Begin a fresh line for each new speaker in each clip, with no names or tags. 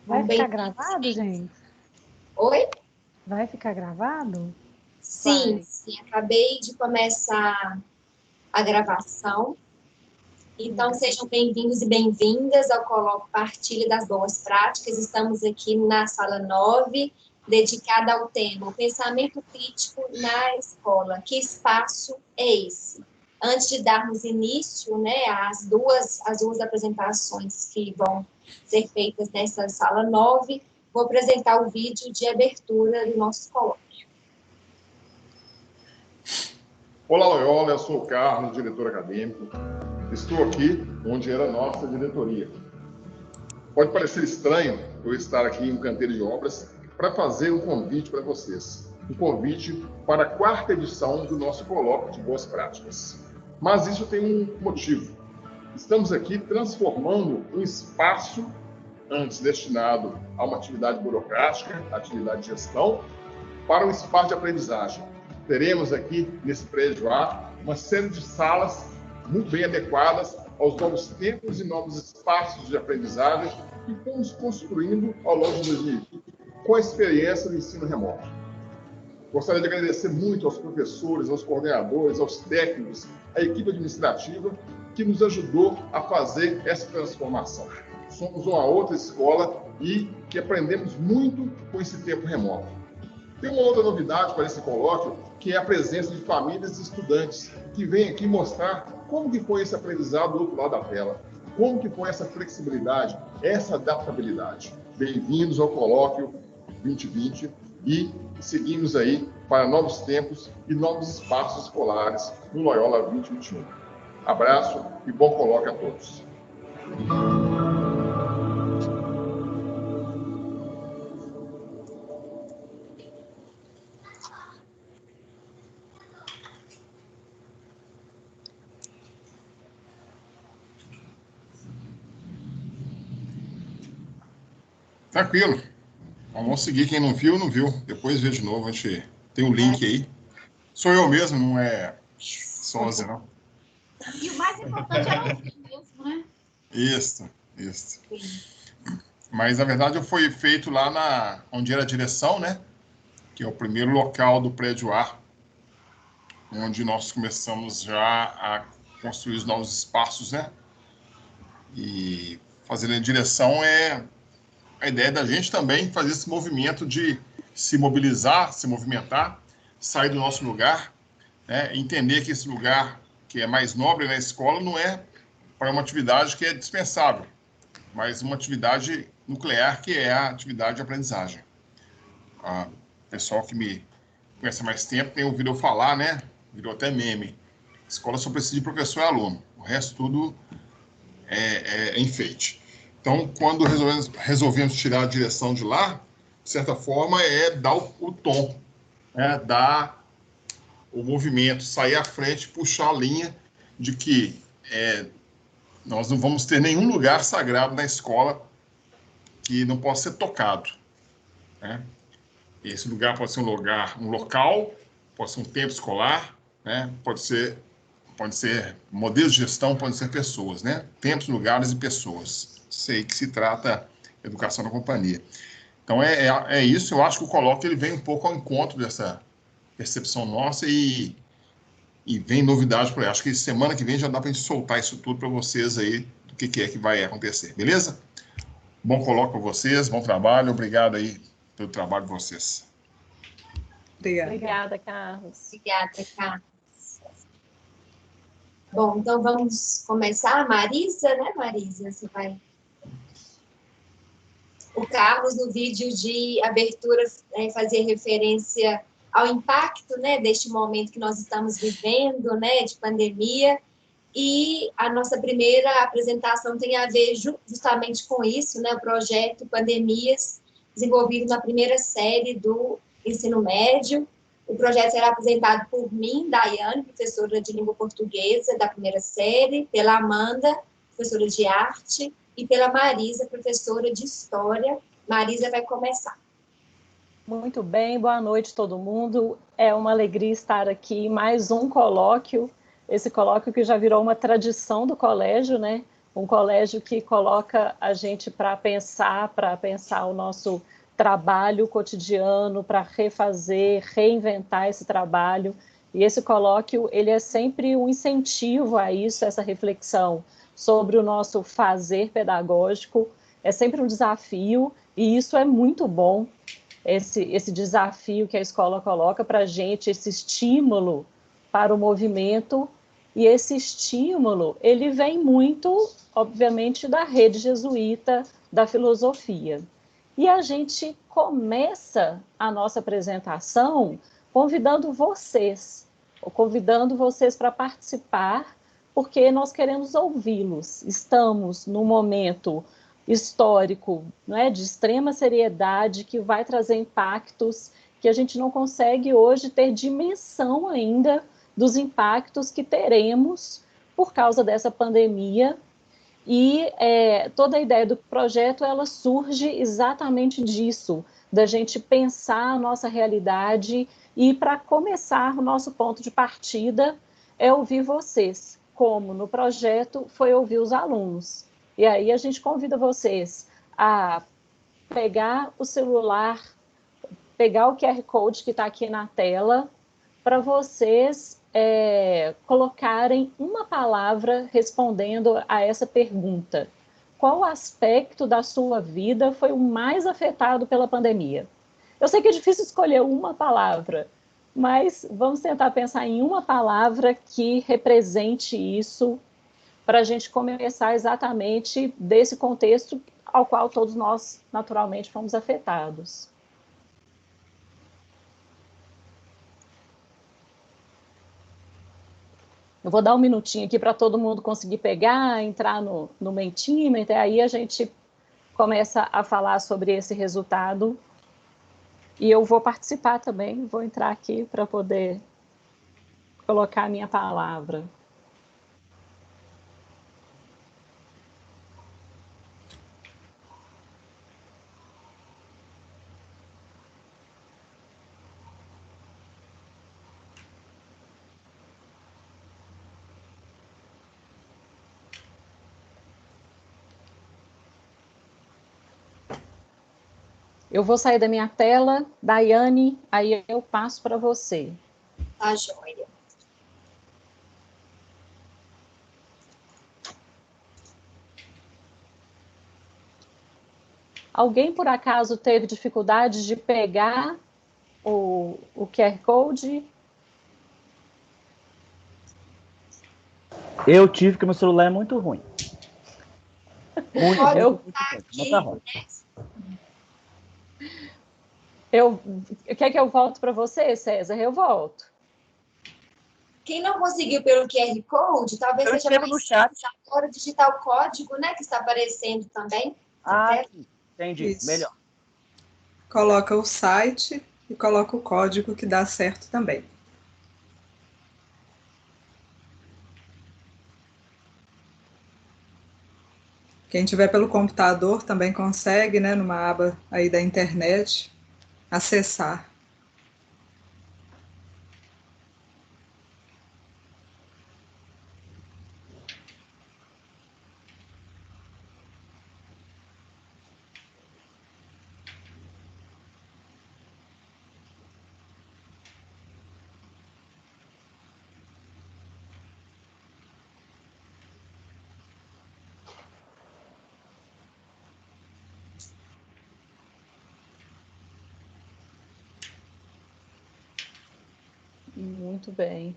Vai
Então,
ficar
bem-vindos.
gravado, gente?
Oi?
Vai ficar gravado?
Sim,
Vai.
sim, acabei de começar a gravação. Então,
Legal.
sejam bem-vindos e bem-vindas ao Colóquio Partilha das Boas Práticas. Estamos aqui na sala 9, dedicada ao tema o pensamento crítico na escola. Que espaço é esse? Antes de darmos início, né, às duas apresentações que vão ser feitas nessa sala 9, vou apresentar o vídeo de abertura do nosso colóquio.
Olá, Loyola, eu sou o Carlos, diretor acadêmico. Estou aqui onde era a nossa diretoria. Pode parecer estranho eu estar aqui em um canteiro de obras para fazer um convite para vocês. Um convite para a 4ª edição do nosso Colóquio de Boas Práticas. Mas isso tem um motivo. Estamos aqui transformando um espaço antes destinado a uma atividade burocrática, atividade de gestão, para um espaço de aprendizagem. Teremos aqui, nesse prédio A, uma série de salas muito bem adequadas aos novos tempos e novos espaços de aprendizagem que fomos construindo ao longo de 2020 com a experiência do ensino remoto. Gostaria de agradecer muito aos professores, aos coordenadores, aos técnicos, à equipe administrativa que nos ajudou a fazer essa transformação. Somos uma outra escola e que aprendemos muito com esse tempo remoto. Tem uma outra novidade para esse colóquio, que é a presença de famílias e estudantes que vêm aqui mostrar como que foi esse aprendizado do outro lado da tela, como que foi essa flexibilidade, essa adaptabilidade. Bem-vindos ao colóquio 2020 e seguimos aí para novos tempos e novos espaços escolares no Loyola 2021. Abraço e bom colóquio a todos. Tranquilo. Vamos seguir. Quem não viu, não viu. Depois vê de novo. A gente tem um link aí. Sou eu mesmo, não é sósia, não.
E o mais importante é ouvir mesmo, né?
Isso. Mas, na verdade, foi feito lá onde era a direção, né? Que é o primeiro local do prédio A, onde nós começamos já a construir os novos espaços, né? E fazendo a direção é a ideia da gente também fazer esse movimento de se mobilizar, se movimentar, sair do nosso lugar, né? Entender que esse lugar que é mais nobre na escola não é para uma atividade que é dispensável, mas uma atividade nuclear que é a atividade de aprendizagem. O pessoal que me conhece há mais tempo tem ouvido eu falar, né? Virou até meme. A escola só precisa de professor e aluno. O resto tudo é enfeite. Então, quando resolvemos tirar a direção de lá, de certa forma, é dar o tom, né? Dar o movimento, sair à frente, puxar a linha de que nós não vamos ter nenhum lugar sagrado na escola que não possa ser tocado, né? Esse lugar pode ser um local, pode ser um tempo escolar, né? Pode ser modelos de gestão, podem ser pessoas, né? Tempos, lugares e pessoas. Sei que se trata educação na companhia. Então, é isso. Eu acho que o colóquio ele vem um pouco ao encontro dessa percepção nossa e vem novidade por aí. Acho que semana que vem já dá para a gente soltar isso tudo para vocês aí, do que é que vai acontecer, beleza? Bom colóquio para vocês, bom trabalho, obrigado aí pelo trabalho de vocês.
Obrigada, Carlos.
Obrigada, Carlos. Bom, então vamos começar. Marisa, né, Marisa? Você vai... O Carlos, no vídeo de abertura, fazia referência ao impacto, né, deste momento que nós estamos vivendo, né, de pandemia, e a nossa primeira apresentação tem a ver justamente com isso, né, o projeto Pandemias, desenvolvido na primeira série do ensino médio. O projeto será apresentado por mim, Daiane, professora de língua portuguesa da primeira série, pela Amanda, professora de arte, e pela Marisa, professora de história. Marisa vai começar.
Muito bem, boa noite todo mundo. É uma alegria estar aqui, mais um colóquio, esse colóquio que já virou uma tradição do colégio, né? um colégio que coloca a gente para pensar o nosso trabalho cotidiano, para refazer, reinventar esse trabalho. E esse colóquio, ele é sempre um incentivo a isso, essa reflexão sobre o nosso fazer pedagógico. É sempre um desafio, e isso é muito bom, esse desafio que a escola coloca para a gente, esse estímulo para o movimento. E esse estímulo, ele vem muito, obviamente, da rede jesuíta, da filosofia. E a gente começa a nossa apresentação convidando vocês para participar, porque nós queremos ouvi-los. Estamos num momento histórico, né, de extrema seriedade, que vai trazer impactos que a gente não consegue hoje ter dimensão ainda dos impactos que teremos por causa dessa pandemia. E toda a ideia do projeto, ela surge exatamente disso, da gente pensar a nossa realidade, e para começar, o nosso ponto de partida é ouvir vocês, como no projeto foi ouvir os alunos. E aí a gente convida vocês a pegar o celular, pegar o QR Code que está aqui na tela, para vocês colocarem uma palavra respondendo a essa pergunta. Qual aspecto da sua vida foi o mais afetado pela pandemia? Eu sei que é difícil escolher uma palavra, mas vamos tentar pensar em uma palavra que represente isso, para a gente começar exatamente desse contexto ao qual todos nós, naturalmente, fomos afetados. Eu vou dar um minutinho aqui para todo mundo conseguir pegar, entrar no Mentimeter, aí a gente começa a falar sobre esse resultado. E eu vou participar também, vou entrar aqui para poder colocar a minha palavra. Eu vou sair da minha tela, Daiane, aí eu passo para você.
Tá joia.
Alguém, por acaso, teve dificuldade de pegar o QR Code?
Eu tive, porque meu celular é muito ruim.
Quer que eu volto para você, César? Eu volto.
Quem não conseguiu pelo QR Code, talvez seja mais
no chat.
Agora digitar o código, né, que está aparecendo também.
Entendi. Isso. Melhor.
Coloca o site e coloca o código, que dá certo também. Quem tiver pelo computador também consegue, né, numa aba aí da internet, acessar.
Muito bem.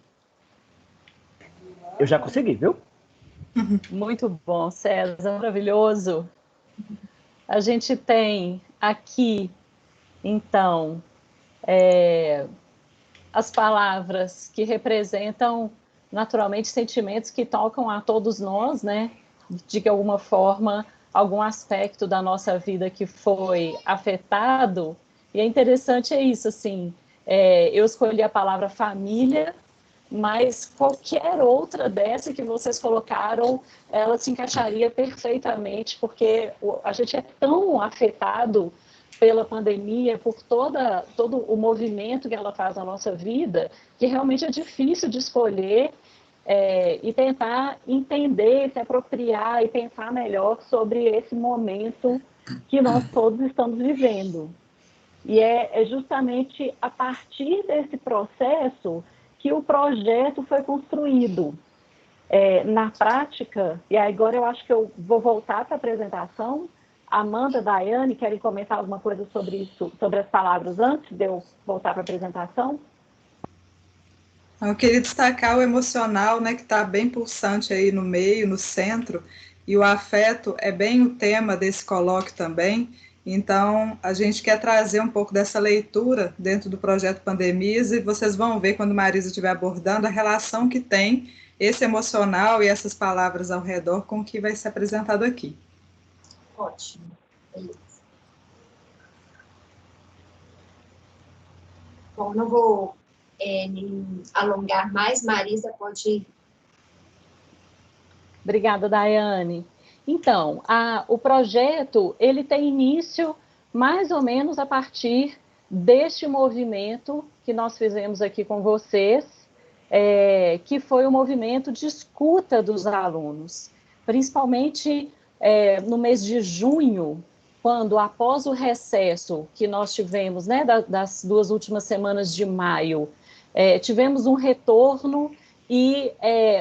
Eu já consegui, viu?
Muito bom, César, maravilhoso. A gente tem aqui, então, as palavras que representam, naturalmente, sentimentos que tocam a todos nós, né? De alguma forma, algum aspecto da nossa vida que foi afetado. E é interessante isso, assim, eu escolhi a palavra família, mas qualquer outra dessa que vocês colocaram, ela se encaixaria perfeitamente, porque a gente é tão afetado pela pandemia, por todo o movimento que ela faz na nossa vida, que realmente é difícil de escolher. e tentar entender, se apropriar e pensar melhor sobre esse momento que nós todos estamos vivendo. E é justamente a partir desse processo que o projeto foi construído. Na prática, e agora eu acho que eu vou voltar para a apresentação. Amanda, Daiane, querem comentar alguma coisa sobre isso, sobre as palavras, antes de eu voltar para a apresentação?
Eu queria destacar o emocional, né, que está bem pulsante aí no meio, no centro, e o afeto é bem o tema desse colóquio também. Então, a gente quer trazer um pouco dessa leitura dentro do projeto Pandemias, e vocês vão ver, quando Marisa estiver abordando, a relação que tem esse emocional e essas palavras ao redor com o que vai ser apresentado aqui.
Ótimo. Beleza. Bom, não vou me alongar mais. Marisa, pode ir.
Obrigada, Daiane. Então, o projeto ele tem início mais ou menos a partir deste movimento que nós fizemos aqui com vocês, que foi o movimento de escuta dos alunos, principalmente no mês de junho, quando, após o recesso que nós tivemos, né, das 2 últimas semanas de maio, tivemos um retorno e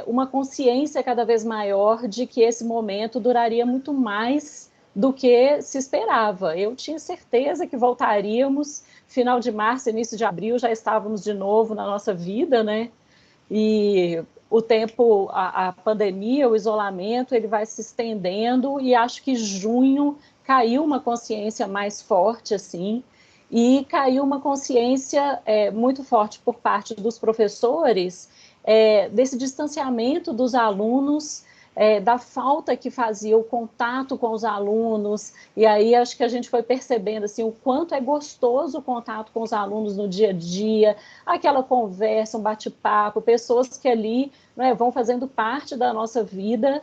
uma consciência cada vez maior de que esse momento duraria muito mais do que se esperava. Eu tinha certeza que voltaríamos, final de março, início de abril, já estávamos de novo na nossa vida, né? E o tempo, a pandemia, o isolamento, ele vai se estendendo, e acho que junho caiu uma consciência mais forte, assim, e caiu uma consciência muito forte por parte dos professores, desse distanciamento dos alunos, da falta que fazia o contato com os alunos, e aí acho que a gente foi percebendo assim, o quanto é gostoso o contato com os alunos no dia a dia, aquela conversa, um bate-papo, pessoas que ali, né, vão fazendo parte da nossa vida,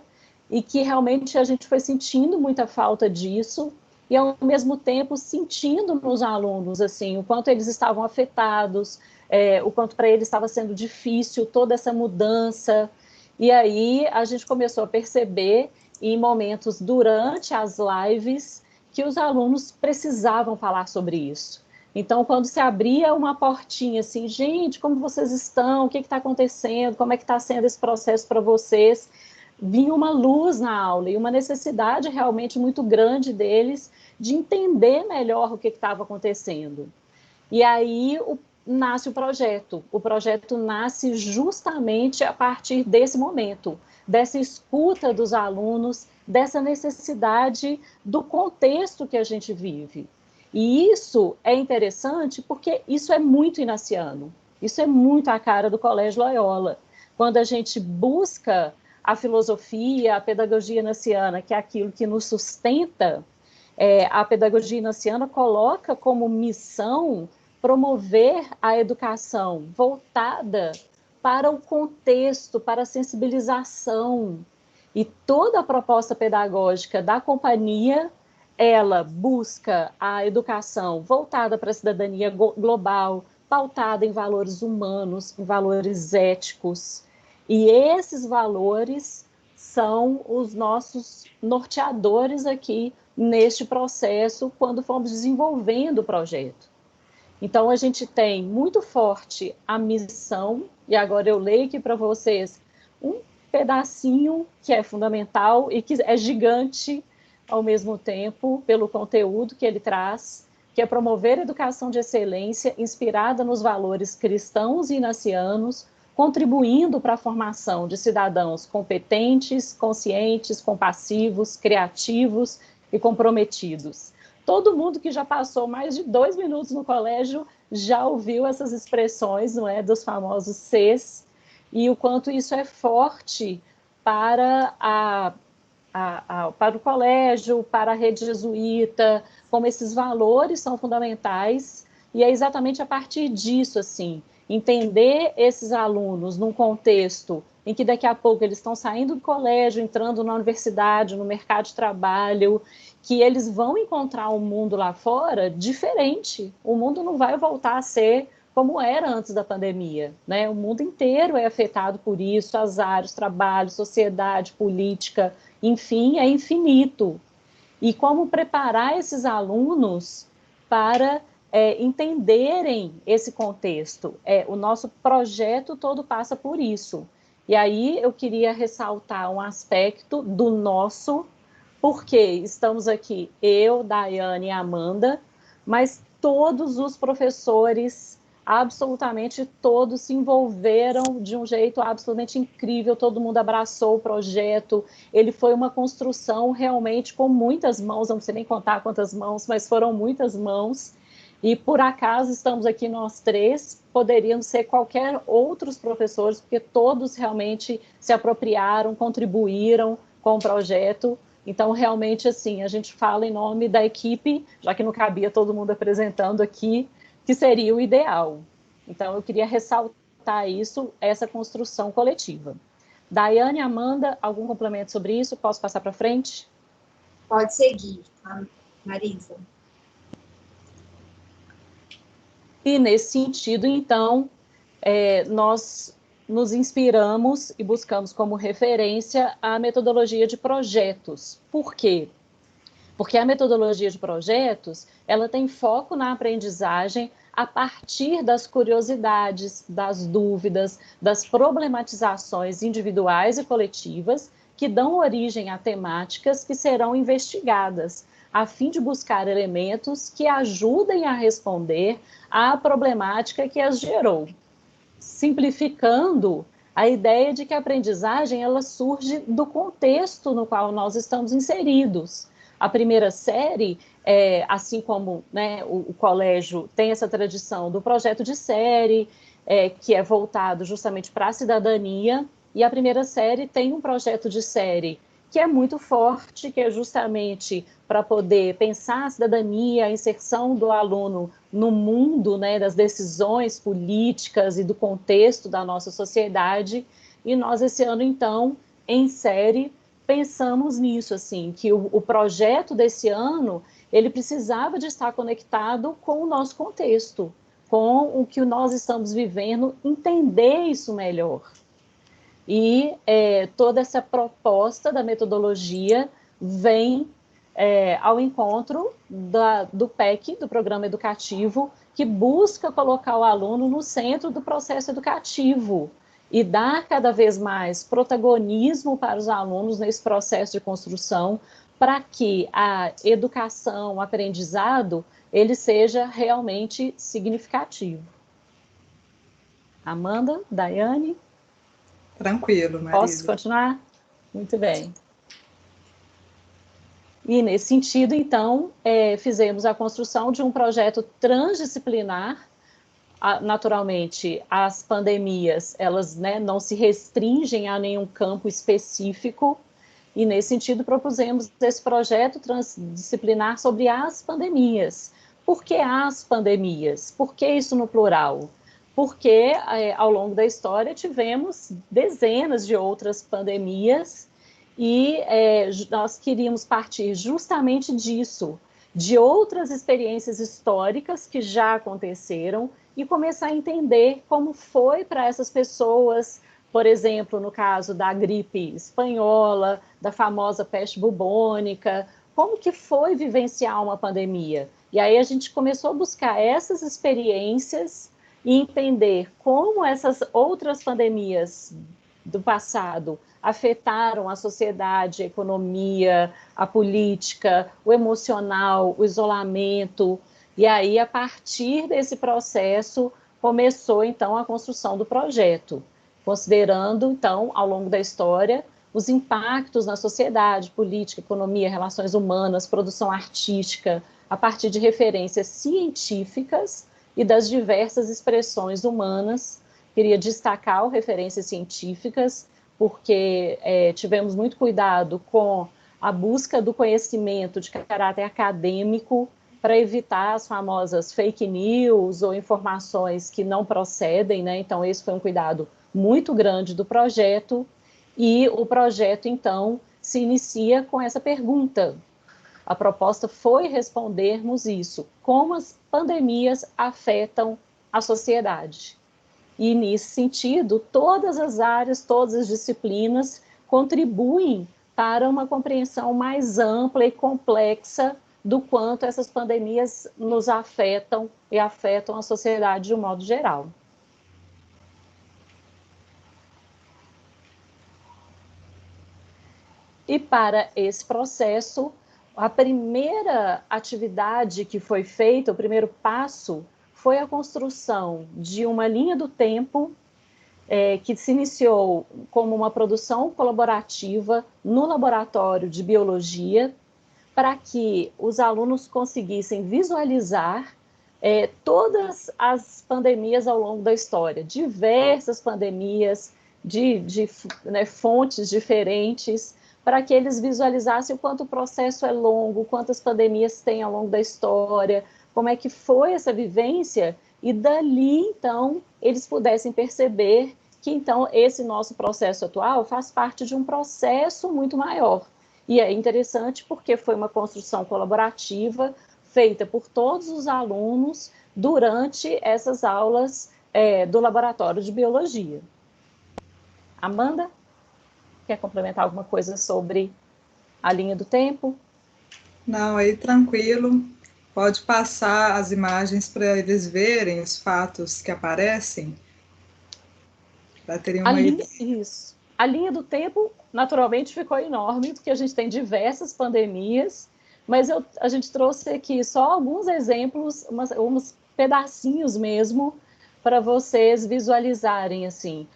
e que realmente a gente foi sentindo muita falta disso, e ao mesmo tempo sentindo nos alunos assim, o quanto eles estavam afetados, o quanto para eles estava sendo difícil toda essa mudança. E aí a gente começou a perceber, em momentos durante as lives, que os alunos precisavam falar sobre isso. Então, quando se abria uma portinha assim, gente, como vocês estão? O que está acontecendo? Como é que está sendo esse processo para vocês? Vinha uma luz na aula e uma necessidade realmente muito grande deles de entender melhor o que estava acontecendo. E aí nasce o projeto. O projeto nasce justamente a partir desse momento, dessa escuta dos alunos, dessa necessidade do contexto que a gente vive. E isso é interessante porque isso é muito inaciano, isso é muito a cara do Colégio Loyola. Quando a gente busca a filosofia, a pedagogia inaciana, que é aquilo que nos sustenta, a pedagogia inaciana coloca como missão promover a educação voltada para o contexto, para a sensibilização. E toda a proposta pedagógica da companhia, ela busca a educação voltada para a cidadania global, pautada em valores humanos, em valores éticos. E esses valores são os nossos norteadores aqui neste processo, quando fomos desenvolvendo o projeto. Então, a gente tem muito forte a missão, e agora eu leio aqui para vocês um pedacinho que é fundamental e que é gigante ao mesmo tempo, pelo conteúdo que ele traz, que é promover a educação de excelência inspirada nos valores cristãos e inacianos, contribuindo para a formação de cidadãos competentes, conscientes, compassivos, criativos e comprometidos. Todo mundo que já passou mais de 2 minutos no colégio já ouviu essas expressões, não é, dos famosos Cs, e o quanto isso é forte para para o colégio, para a rede jesuíta, como esses valores são fundamentais, e é exatamente a partir disso, assim, entender esses alunos num contexto em que daqui a pouco eles estão saindo do colégio, entrando na universidade, no mercado de trabalho, que eles vão encontrar um mundo lá fora diferente. O mundo não vai voltar a ser como era antes da pandemia, né? O mundo inteiro é afetado por isso, as áreas, trabalho, sociedade, política, enfim, é infinito. E como preparar esses alunos para entenderem esse contexto. O nosso projeto todo passa por isso. E aí eu queria ressaltar um aspecto do nosso, porque estamos aqui, eu, Daiane e Amanda, mas todos os professores, absolutamente todos, se envolveram de um jeito absolutamente incrível, todo mundo abraçou o projeto, ele foi uma construção realmente com muitas mãos, não sei nem contar quantas mãos, mas foram muitas mãos, e por acaso estamos aqui nós três, poderiam ser qualquer outros professores, porque todos realmente se apropriaram, contribuíram com o projeto. Então, realmente, assim, a gente fala em nome da equipe, já que não cabia todo mundo apresentando aqui, que seria o ideal. Então, eu queria ressaltar isso, essa construção coletiva. Daiane, Amanda, algum complemento sobre isso? Posso passar para frente?
Pode seguir, Marisa.
E, nesse sentido, então, nós nos inspiramos e buscamos como referência a metodologia de projetos. Por quê? Porque a metodologia de projetos, ela tem foco na aprendizagem a partir das curiosidades, das dúvidas, das problematizações individuais e coletivas que dão origem a temáticas que serão investigadas, a fim de buscar elementos que ajudem a responder à problemática que as gerou. Simplificando, a ideia de que a aprendizagem ela surge do contexto no qual nós estamos inseridos. A primeira série, assim como, né, o colégio tem essa tradição do projeto de série, que é voltado justamente para a cidadania, e a primeira série tem um projeto de série que é muito forte, que é justamente para poder pensar a cidadania, a inserção do aluno no mundo, né, das decisões políticas e do contexto da nossa sociedade. E nós, esse ano, então, em série, pensamos nisso, assim, que o projeto desse ano, ele precisava de estar conectado com o nosso contexto, com o que nós estamos vivendo, entender isso melhor. E toda essa proposta da metodologia vem ao encontro do PEC, do Programa Educativo, que busca colocar o aluno no centro do processo educativo e dar cada vez mais protagonismo para os alunos nesse processo de construção, para que a educação, o aprendizado, ele seja realmente significativo. Amanda, Daiane?
Tranquilo, Marisa.
Posso continuar? Muito bem. E, nesse sentido, então, fizemos a construção de um projeto transdisciplinar. Naturalmente, as pandemias, elas, né, não se restringem a nenhum campo específico, e, nesse sentido, propusemos esse projeto transdisciplinar sobre as pandemias. Por que as pandemias? Por que isso no plural? Porque, ao longo da história, tivemos dezenas de outras pandemias e nós queríamos partir justamente disso, de outras experiências históricas que já aconteceram e começar a entender como foi para essas pessoas, por exemplo, no caso da gripe espanhola, da famosa peste bubônica, como que foi vivenciar uma pandemia. E aí a gente começou a buscar essas experiências e entender como essas outras pandemias do passado afetaram a sociedade, a economia, a política, o emocional, o isolamento. E aí, a partir desse processo, começou, então, a construção do projeto, considerando, então, ao longo da história, os impactos na sociedade, política, economia, relações humanas, produção artística, a partir de referências científicas e das diversas expressões humanas. Queria destacar referências científicas, porque tivemos muito cuidado com a busca do conhecimento de caráter acadêmico para evitar as famosas fake news ou informações que não procedem, né? Então, esse foi um cuidado muito grande do projeto, e o projeto, então, se inicia com essa pergunta. A proposta foi respondermos isso: como as pandemias afetam a sociedade. E, nesse sentido, todas as áreas, todas as disciplinas contribuem para uma compreensão mais ampla e complexa do quanto essas pandemias nos afetam e afetam a sociedade de um modo geral. E para esse processo, a primeira atividade que foi feita, o primeiro passo, foi a construção de uma linha do tempo que se iniciou como uma produção colaborativa no laboratório de biologia, para que os alunos conseguissem visualizar todas as pandemias ao longo da história, diversas pandemias de fontes diferentes, para que eles visualizassem o quanto o processo é longo, quantas pandemias tem ao longo da história, como é que foi essa vivência, e dali, então, eles pudessem perceber que, então, esse nosso processo atual faz parte de um processo muito maior. E é interessante porque foi uma construção colaborativa feita por todos os alunos durante essas aulas do Laboratório de Biologia. Amanda? Quer complementar alguma coisa sobre a linha do tempo?
Não, aí tranquilo. Pode passar as imagens para eles verem os fatos que aparecem, para terem uma ideia.
Isso. A linha do tempo, naturalmente, ficou enorme, porque a gente tem diversas pandemias, mas a gente trouxe aqui só alguns exemplos, uns pedacinhos mesmo, para vocês visualizarem, assim,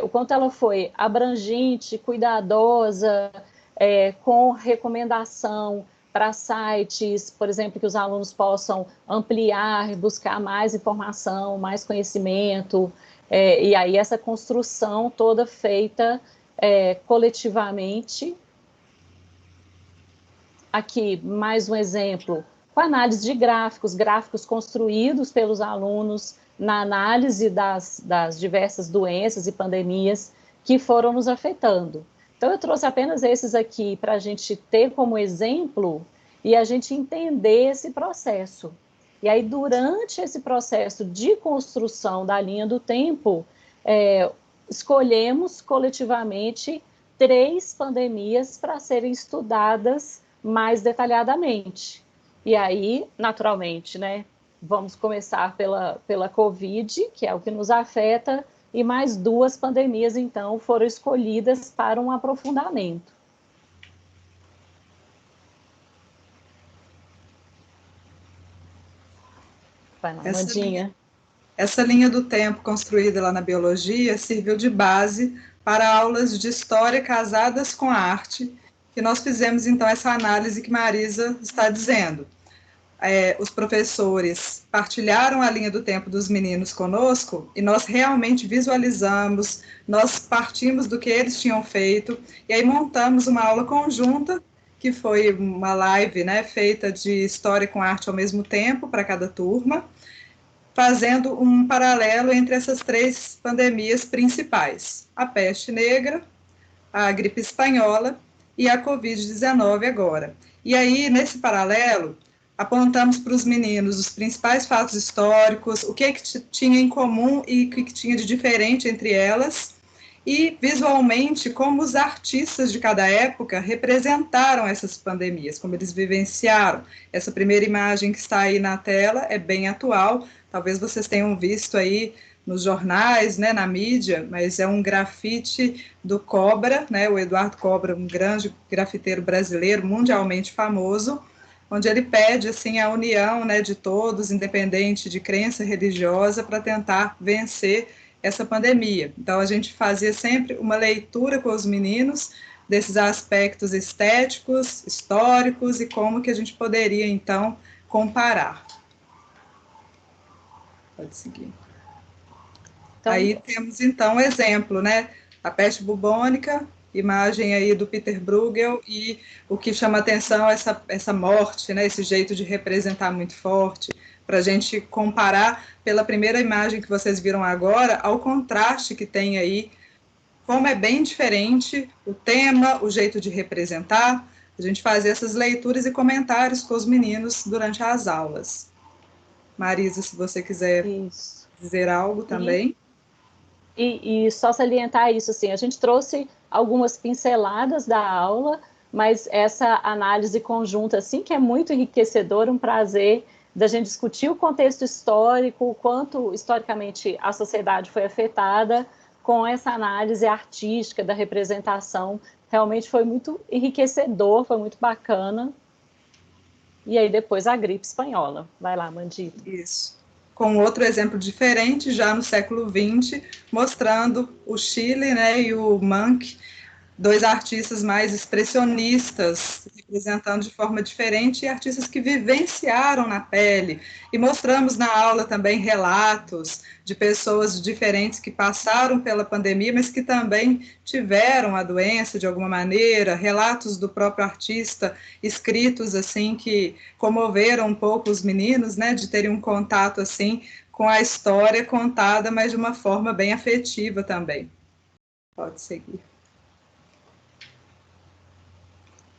o quanto ela foi abrangente, cuidadosa, com recomendação para sites, por exemplo, que os alunos possam ampliar, buscar mais informação, mais conhecimento, e aí essa construção toda feita coletivamente. Aqui, mais um exemplo, com análise de gráficos construídos pelos alunos na análise das diversas doenças e pandemias que foram nos afetando. Então, eu trouxe apenas esses aqui para a gente ter como exemplo e a gente entender esse processo. E aí, durante esse processo de construção da linha do tempo, escolhemos coletivamente 3 pandemias para serem estudadas mais detalhadamente. E aí, naturalmente, né, vamos começar pela Covid, que é o que nos afeta, e mais 2 pandemias, então, foram escolhidas para um aprofundamento. Vai lá, Mandinha.
Essa linha do tempo construída lá na biologia serviu de base para aulas de história casadas com a arte, que nós fizemos, então, essa análise que Marisa está dizendo. Os professores partilharam a linha do tempo dos meninos conosco e nós realmente visualizamos, nós partimos do que eles tinham feito e aí montamos uma aula conjunta, que foi uma live, né, feita de história com arte ao mesmo tempo para cada turma, fazendo um paralelo entre essas 3 pandemias principais, a peste negra, a gripe espanhola e a Covid-19 agora. E aí, nesse paralelo, apontamos para os meninos os principais fatos históricos, o que tinha em comum e o que tinha de diferente entre elas, e visualmente como os artistas de cada época representaram essas pandemias, como eles vivenciaram. Essa primeira imagem que está aí na tela é bem atual, talvez vocês tenham visto aí nos jornais, né, na mídia, mas é um grafite do Cobra, né, o Eduardo Cobra, um grande grafiteiro brasileiro, mundialmente famoso, onde ele pede assim a união, né, de todos, independente de crença religiosa, para tentar vencer essa pandemia. Então, a gente fazia sempre uma leitura com os meninos desses aspectos estéticos, históricos, e como que a gente poderia, então, comparar. Pode seguir. Então, aí temos, então, um exemplo, né, a peste bubônica, imagem aí do Peter Bruegel, e o que chama atenção é essa morte, né, esse jeito de representar muito forte, para a gente comparar pela primeira imagem que vocês viram agora, ao contraste que tem aí, como é bem diferente o tema, o jeito de representar, a gente fazia essas leituras e comentários com os meninos durante as aulas. Marisa, se você quiser dizer algo também.
E só salientar isso, assim, a gente trouxe algumas pinceladas da aula, mas essa análise conjunta, assim, que é muito enriquecedora, um prazer da gente discutir o contexto histórico, o quanto historicamente a sociedade foi afetada, com essa análise artística da representação, realmente foi muito enriquecedor, foi muito bacana. E aí depois a gripe espanhola. Vai lá, Mandita.
Isso. Com outro exemplo diferente, já no século XX, mostrando o Chile, né, e o Munch, dois artistas mais expressionistas, representando de forma diferente, e artistas que vivenciaram na pele. E mostramos na aula também relatos de pessoas diferentes que passaram pela pandemia, mas que também tiveram a doença de alguma maneira, relatos do próprio artista, escritos assim, que comoveram um pouco os meninos, né, de terem um contato assim com a história contada, mas de uma forma bem afetiva também. Pode seguir.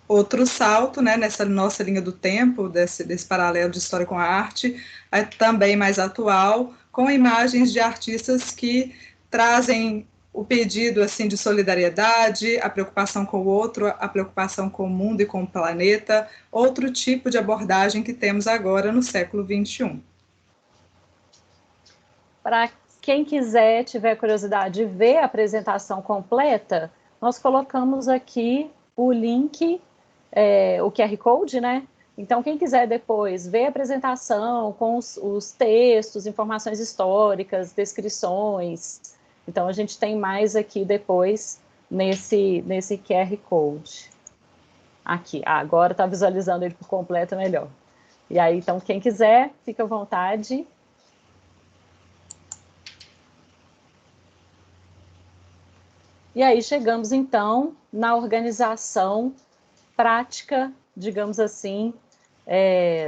Outro salto, né, nessa nossa linha do tempo, desse paralelo de história com a arte, é também mais atual, com imagens de artistas que trazem o pedido assim, de solidariedade, a preocupação com o outro, a preocupação com o mundo e com o planeta, outro tipo de abordagem que temos agora no século XXI.
Para quem quiser, tiver curiosidade de ver a apresentação completa, nós colocamos aqui o link, o QR Code, né? Então, quem quiser depois ver a apresentação com os textos, informações históricas, descrições, então a gente tem mais aqui depois nesse QR Code. Aqui, agora está visualizando ele por completo melhor. E aí, então, quem quiser, fica à vontade. E aí chegamos, então, na organização prática, digamos assim,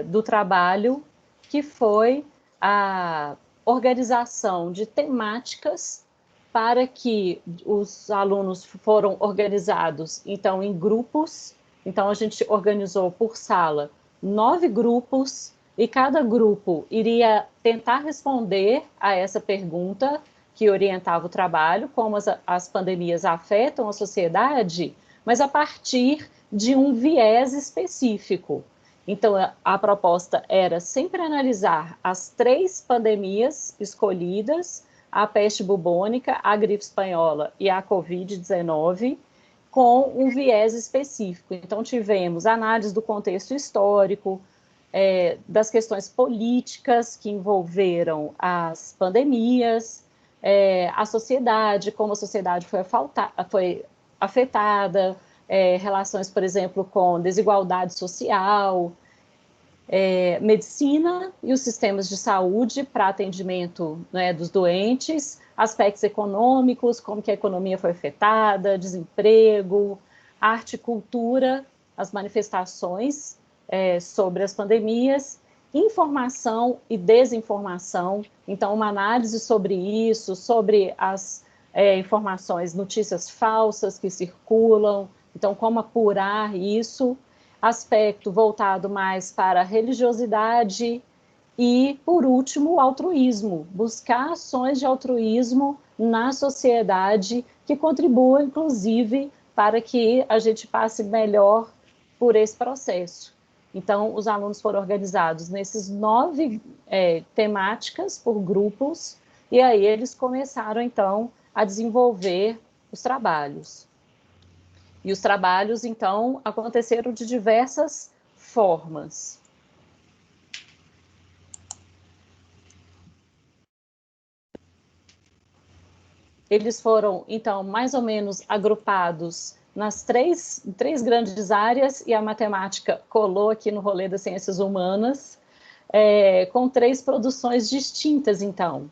do trabalho, que foi a organização de temáticas para que os alunos foram organizados, então, em grupos. Então, a gente organizou por sala 9 grupos, e cada grupo iria tentar responder a essa pergunta que orientava o trabalho, como as pandemias afetam a sociedade, mas a partir de um viés específico. Então, a proposta era sempre analisar as 3 pandemias escolhidas, a peste bubônica, a gripe espanhola e a Covid-19, com um viés específico. Então, tivemos análise do contexto histórico, das questões políticas que envolveram as pandemias, a sociedade, como a sociedade foi afetada, relações, por exemplo, com desigualdade social, medicina e os sistemas de saúde para atendimento, né, dos doentes, aspectos econômicos, como que a economia foi afetada, desemprego, arte e cultura, as manifestações sobre as pandemias, informação e desinformação, então uma análise sobre isso, sobre as informações, notícias falsas que circulam, então como apurar isso, aspecto voltado mais para a religiosidade e, por último, o altruísmo, buscar ações de altruísmo na sociedade que contribuam, inclusive, para que a gente passe melhor por esse processo. Então, os alunos foram organizados nesses 9 temáticas por grupos, e aí eles começaram, então, a desenvolver os trabalhos. E os trabalhos, então, aconteceram de diversas formas. Eles foram, então, mais ou menos agrupados nas três grandes áreas, e a matemática colou aqui no rolê das ciências humanas, com 3 produções distintas, então.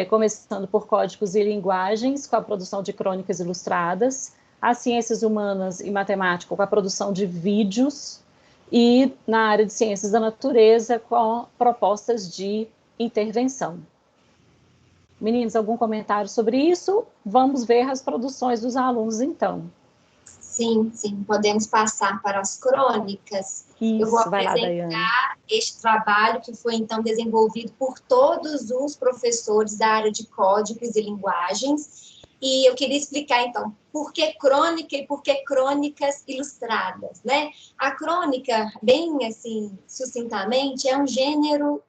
Começando por códigos e linguagens, com a produção de crônicas ilustradas, as ciências humanas e matemática com a produção de vídeos, e na área de ciências da natureza com propostas de intervenção. Meninos, algum comentário sobre isso? Vamos ver as produções dos alunos, então.
Sim, sim, podemos passar para as crônicas.
Isso,
Eu vou
vai lá, Daiane.
apresentar este trabalho que foi, então, desenvolvido por todos os professores da área de códigos e linguagens. E eu queria explicar, então, por que crônica e por que crônicas ilustradas, né? A crônica, bem assim, sucintamente, é um gênero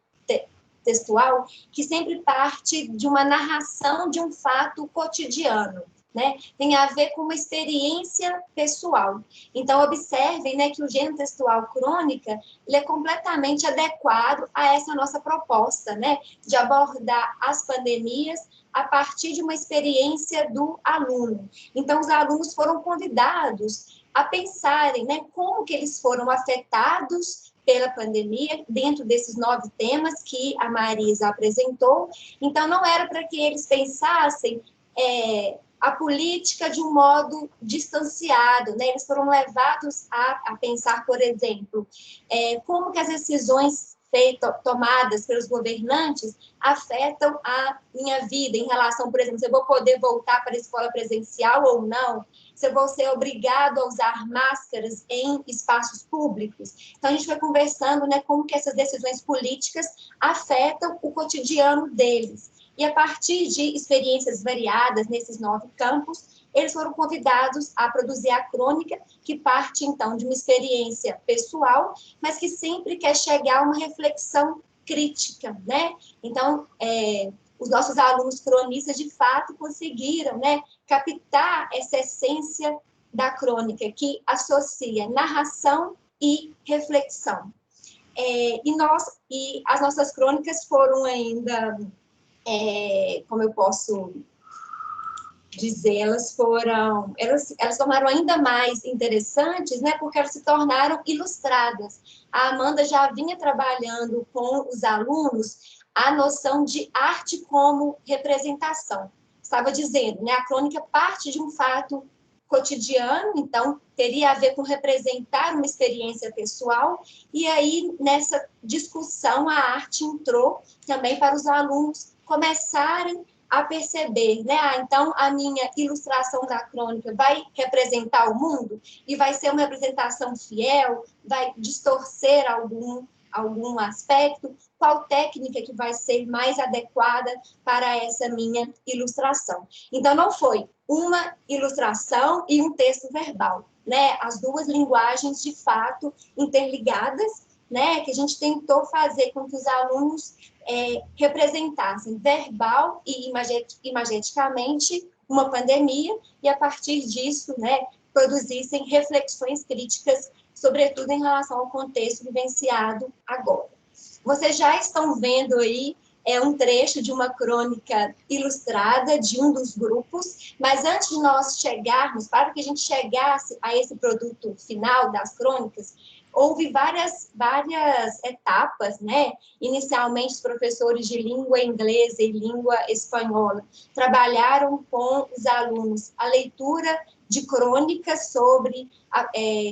textual que sempre parte de uma narração de um fato cotidiano, né? Tem a ver com uma experiência pessoal. Então, observem, né, que o gênero textual crônica, ele é completamente adequado a essa nossa proposta, né, de abordar as pandemias a partir de uma experiência do aluno. Então, os alunos foram convidados a pensarem, né, como que eles foram afetados pela pandemia, dentro desses 9 temas que a Marisa apresentou. Então, não era para que eles pensassem a política de um modo distanciado, né? Eles foram levados a pensar, por exemplo, como que as decisões tomadas pelos governantes afetam a minha vida em relação, por exemplo, se eu vou poder voltar para a escola presencial ou não, se eu vou ser obrigado a usar máscaras em espaços públicos. Então, a gente foi conversando, né, como que essas decisões políticas afetam o cotidiano deles. E a partir de experiências variadas nesses 9 campos, eles foram convidados a produzir a crônica, que parte, então, de uma experiência pessoal, mas que sempre quer chegar a uma reflexão crítica, né? Então, os nossos alunos cronistas, de fato, conseguiram, né, captar essa essência da crônica, que associa narração e reflexão. E as nossas crônicas foram ainda... como eu posso dizer, elas tornaram ainda mais interessantes, né, porque elas se tornaram ilustradas. A Amanda já vinha trabalhando com os alunos a noção de arte como representação. Estava dizendo, né, a crônica parte de um fato cotidiano, então teria a ver com representar uma experiência pessoal, e aí nessa discussão a arte entrou também para os alunos começarem a perceber, né? Então, a minha ilustração da crônica vai representar o mundo e vai ser uma representação fiel, vai distorcer algum aspecto, qual técnica que vai ser mais adequada para essa minha ilustração. Então, não foi uma ilustração e um texto verbal, né? As duas linguagens, de fato, interligadas, né? Que a gente tentou fazer com que os alunos representassem verbal e imageticamente uma pandemia e, a partir disso, né, produzissem reflexões críticas, sobretudo em relação ao contexto vivenciado agora. Vocês já estão vendo aí um trecho de uma crônica ilustrada de um dos grupos, mas antes de nós chegarmos, para que a gente chegasse a esse produto final das crônicas, houve várias etapas, né? Inicialmente, os professores de língua inglesa e língua espanhola trabalharam com os alunos a leitura de crônicas sobre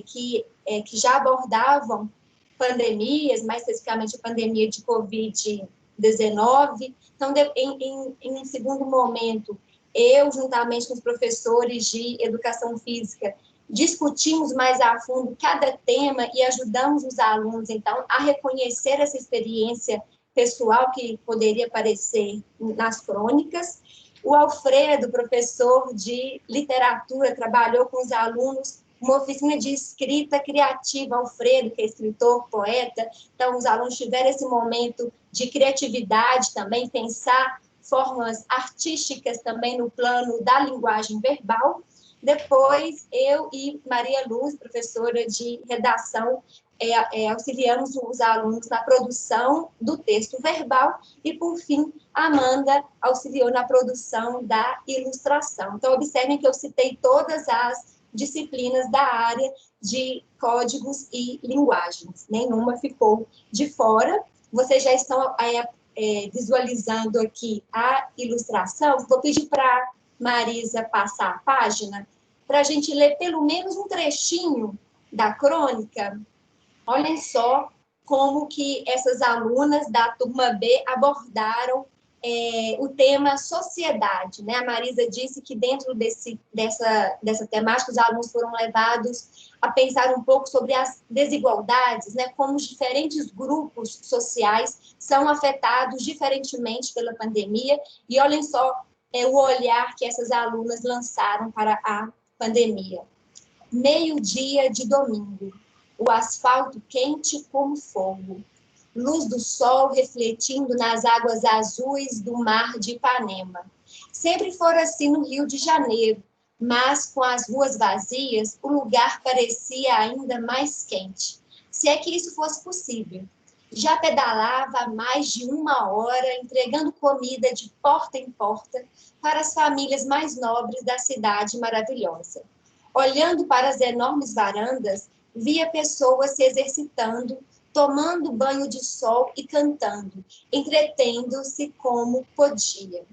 que já abordavam pandemias, mais especificamente a pandemia de Covid-19. Então, em um segundo momento, eu, juntamente com os professores de educação física, discutimos mais a fundo cada tema e ajudamos os alunos, então, a reconhecer essa experiência pessoal que poderia aparecer nas crônicas. O Alfredo, professor de literatura, trabalhou com os alunos uma oficina de escrita criativa. Alfredo, que é escritor, poeta, então, os alunos tiveram esse momento de criatividade também, pensar formas artísticas também no plano da linguagem verbal. Depois, eu e Maria Luz, professora de redação, auxiliamos os alunos na produção do texto verbal e, por fim, a Amanda auxiliou na produção da ilustração. Então, observem que eu citei todas as disciplinas da área de códigos e linguagens. Nenhuma ficou de fora. Vocês já estão visualizando aqui a ilustração. Vou pedir para Marisa passar a página, para a gente ler pelo menos um trechinho da crônica. Olhem só como que essas alunas da turma B abordaram o tema sociedade, né? A Marisa disse que dentro dessa temática os alunos foram levados a pensar um pouco sobre as desigualdades, né? Como os diferentes grupos sociais são afetados diferentemente pela pandemia, e olhem só o olhar que essas alunas lançaram para a pandemia. Meio-dia de domingo, o asfalto quente como fogo, luz do sol refletindo nas águas azuis do mar de Ipanema. Sempre fora assim no Rio de Janeiro, mas com as ruas vazias, o lugar parecia ainda mais quente, se é que isso fosse possível. Já pedalava há mais de 1 hora, entregando comida de porta em porta para as famílias mais nobres da cidade maravilhosa. Olhando para as enormes varandas, via pessoas se exercitando, tomando banho de sol e cantando, entretendo-se como podiam.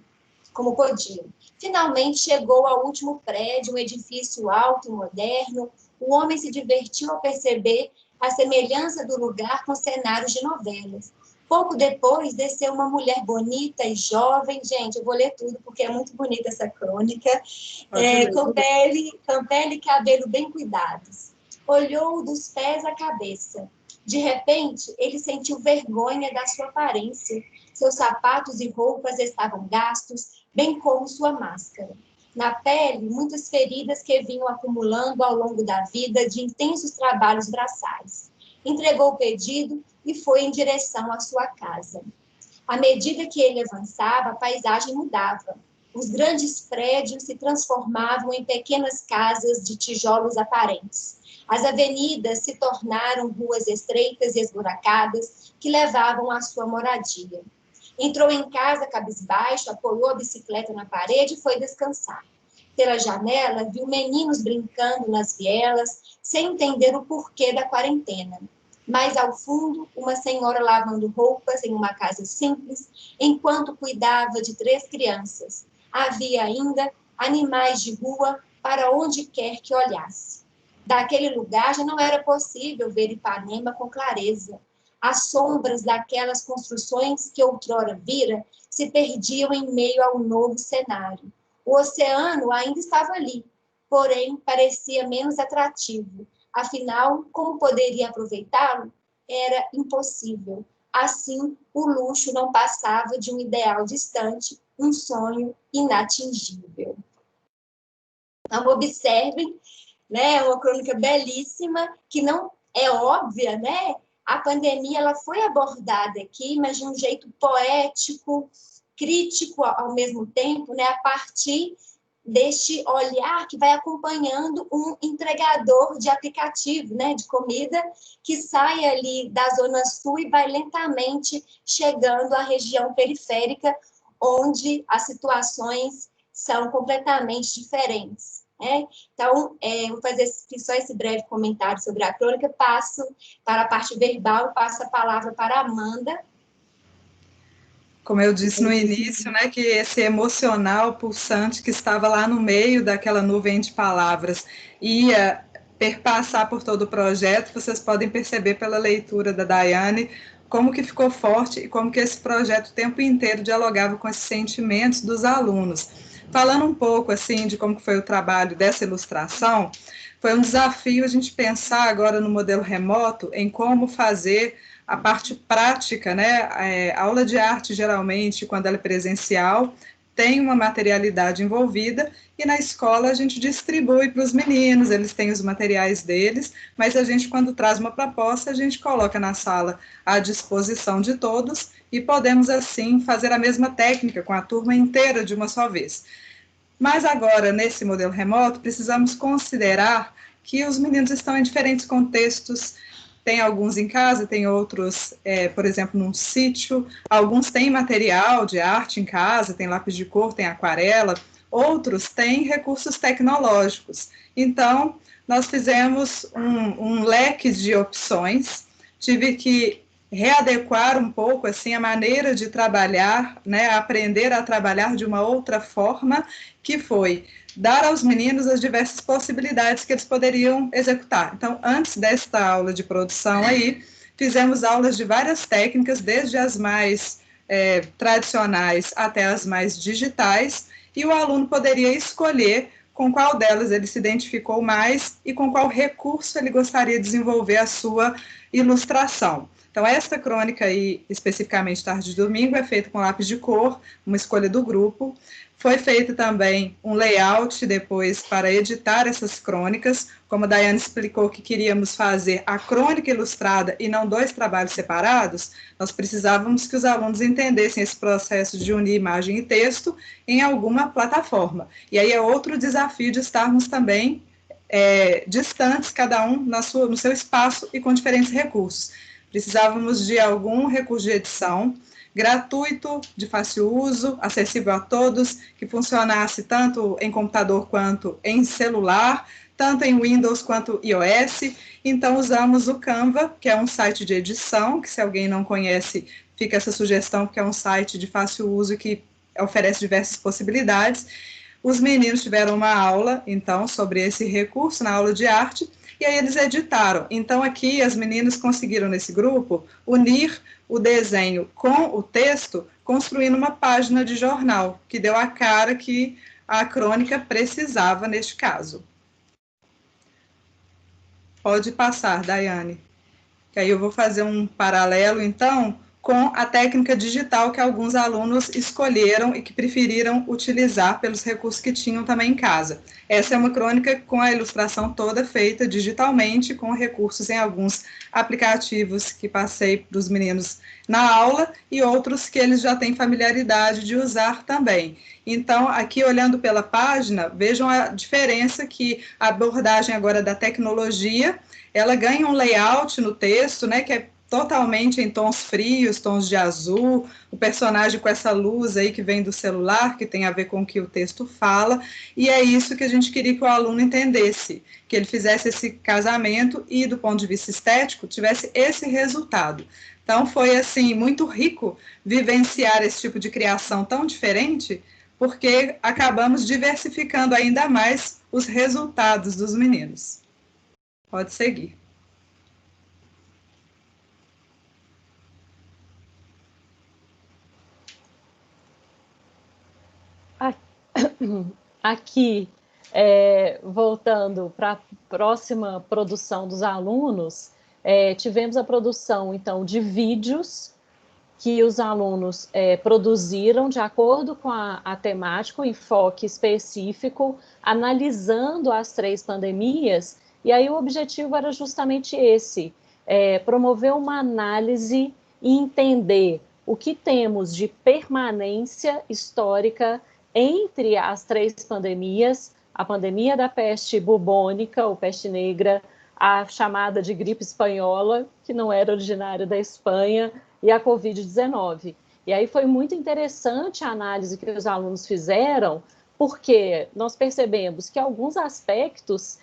Finalmente chegou ao último prédio, um edifício alto e moderno. O homem se divertiu ao perceber a semelhança do lugar com cenários de novelas. Pouco depois, desceu uma mulher bonita e jovem. Gente, eu vou ler tudo, porque é muito bonita essa crônica. Com pele e cabelo bem cuidados. Olhou dos pés à cabeça. De repente, ele sentiu vergonha da sua aparência. Seus sapatos e roupas estavam gastos, bem como sua máscara. Na pele, muitas feridas que vinham acumulando ao longo da vida de intensos trabalhos braçais. Entregou o pedido e foi em direção à sua casa. À medida que ele avançava, a paisagem mudava. Os grandes prédios se transformavam em pequenas casas de tijolos aparentes. As avenidas se tornaram ruas estreitas e esburacadas que levavam à sua moradia. Entrou em casa cabisbaixo, apoiou a bicicleta na parede e foi descansar. Pela janela, viu meninos brincando nas vielas, sem entender o porquê da quarentena. Mais ao fundo, uma senhora lavando roupas em uma casa simples, enquanto cuidava de 3 crianças. Havia ainda animais de rua para onde quer que olhasse. Daquele lugar já não era possível ver Ipanema com clareza. As sombras daquelas construções que outrora vira se perdiam em meio ao novo cenário. O oceano ainda estava ali, porém parecia menos atrativo. Afinal, como poderia aproveitá-lo? Era impossível. Assim, o luxo não passava de um ideal distante, um sonho inatingível. Então, observem, né, uma crônica belíssima, que não é óbvia, né? A pandemia ela foi abordada aqui, mas de um jeito poético, crítico ao mesmo tempo, né, a partir deste olhar que vai acompanhando um entregador de aplicativo, né, de comida, que sai ali da zona sul e vai lentamente chegando à região periférica, onde as situações são completamente diferentes. Então, vou fazer só esse breve comentário sobre a crônica, passo para a parte verbal, passo a palavra para a Amanda.
Como eu disse no início, né, que esse emocional pulsante que estava lá no meio daquela nuvem de palavras ia perpassar por todo o projeto, vocês podem perceber pela leitura da Daiane como que ficou forte e como que esse projeto o tempo inteiro dialogava com esses sentimentos dos alunos. Falando um pouco assim de como foi o trabalho dessa ilustração, foi um desafio a gente pensar agora no modelo remoto em como fazer a parte prática, né? Aula de arte, geralmente, quando ela é presencial, tem uma materialidade envolvida, e na escola a gente distribui para os meninos, eles têm os materiais deles, mas a gente, quando traz uma proposta, a gente coloca na sala à disposição de todos, e podemos, assim, fazer a mesma técnica com a turma inteira de uma só vez. Mas agora, nesse modelo remoto, precisamos considerar que os meninos estão em diferentes contextos. Tem alguns em casa, tem outros, por exemplo, num sítio. Alguns têm material de arte em casa, tem lápis de cor, tem aquarela. Outros têm recursos tecnológicos. Então, nós fizemos um leque de opções. Tive que readequar um pouco assim a maneira de trabalhar, né, aprender a trabalhar de uma outra forma, que foi dar aos meninos as diversas possibilidades que eles poderiam executar. Então, antes desta aula de produção aí, fizemos aulas de várias técnicas, desde as mais tradicionais até as mais digitais, e o aluno poderia escolher com qual delas ele se identificou mais e com qual recurso ele gostaria de desenvolver a sua ilustração. Então, esta crônica aí, especificamente Tarde de Domingo, é feita com lápis de cor, uma escolha do grupo. Foi feito também um layout depois para editar essas crônicas, como a Daiane explicou que queríamos fazer a crônica ilustrada e não 2 trabalhos separados, nós precisávamos que os alunos entendessem esse processo de unir imagem e texto em alguma plataforma. E aí é outro desafio de estarmos também distantes, cada um no seu espaço e com diferentes recursos. Precisávamos de algum recurso de edição gratuito, de fácil uso, acessível a todos, que funcionasse tanto em computador quanto em celular, tanto em Windows quanto iOS. Então, usamos o Canva, que é um site de edição, que se alguém não conhece, fica essa sugestão, porque é um site de fácil uso que oferece diversas possibilidades. Os meninos tiveram uma aula, então, sobre esse recurso na aula de arte, e aí eles editaram. Então, aqui, as meninas conseguiram, nesse grupo, unir o desenho com o texto, construindo uma página de jornal, que deu a cara que a crônica precisava neste caso. Pode passar, Daiane. Que aí eu vou fazer um paralelo, então, com a técnica digital que alguns alunos escolheram e que preferiram utilizar pelos recursos que tinham também em casa. Essa é uma crônica com a ilustração toda feita digitalmente, com recursos em alguns aplicativos que passei para os meninos na aula e outros que eles já têm familiaridade de usar também. Então, aqui olhando pela página, vejam a diferença que a abordagem agora da tecnologia, ela ganha um layout no texto, né, que é totalmente em tons frios, tons de azul, o personagem com essa luz aí que vem do celular, que tem a ver com o que o texto fala, e é isso que a gente queria que o aluno entendesse, que ele fizesse esse casamento e, do ponto de vista estético, tivesse esse resultado. Então, foi, assim, muito rico vivenciar esse tipo de criação tão diferente, porque acabamos diversificando ainda mais os resultados dos meninos. Pode seguir.
Aqui, voltando para a próxima produção dos alunos, tivemos a produção, então, de vídeos que os alunos produziram de acordo com a temática, o enfoque específico, analisando as 3 pandemias, e aí o objetivo era justamente esse, promover uma análise e entender o que temos de permanência histórica entre as 3 pandemias, a pandemia da peste bubônica, ou peste negra, a chamada de gripe espanhola, que não era originária da Espanha, e a Covid-19. E aí foi muito interessante a análise que os alunos fizeram, porque nós percebemos que alguns aspectos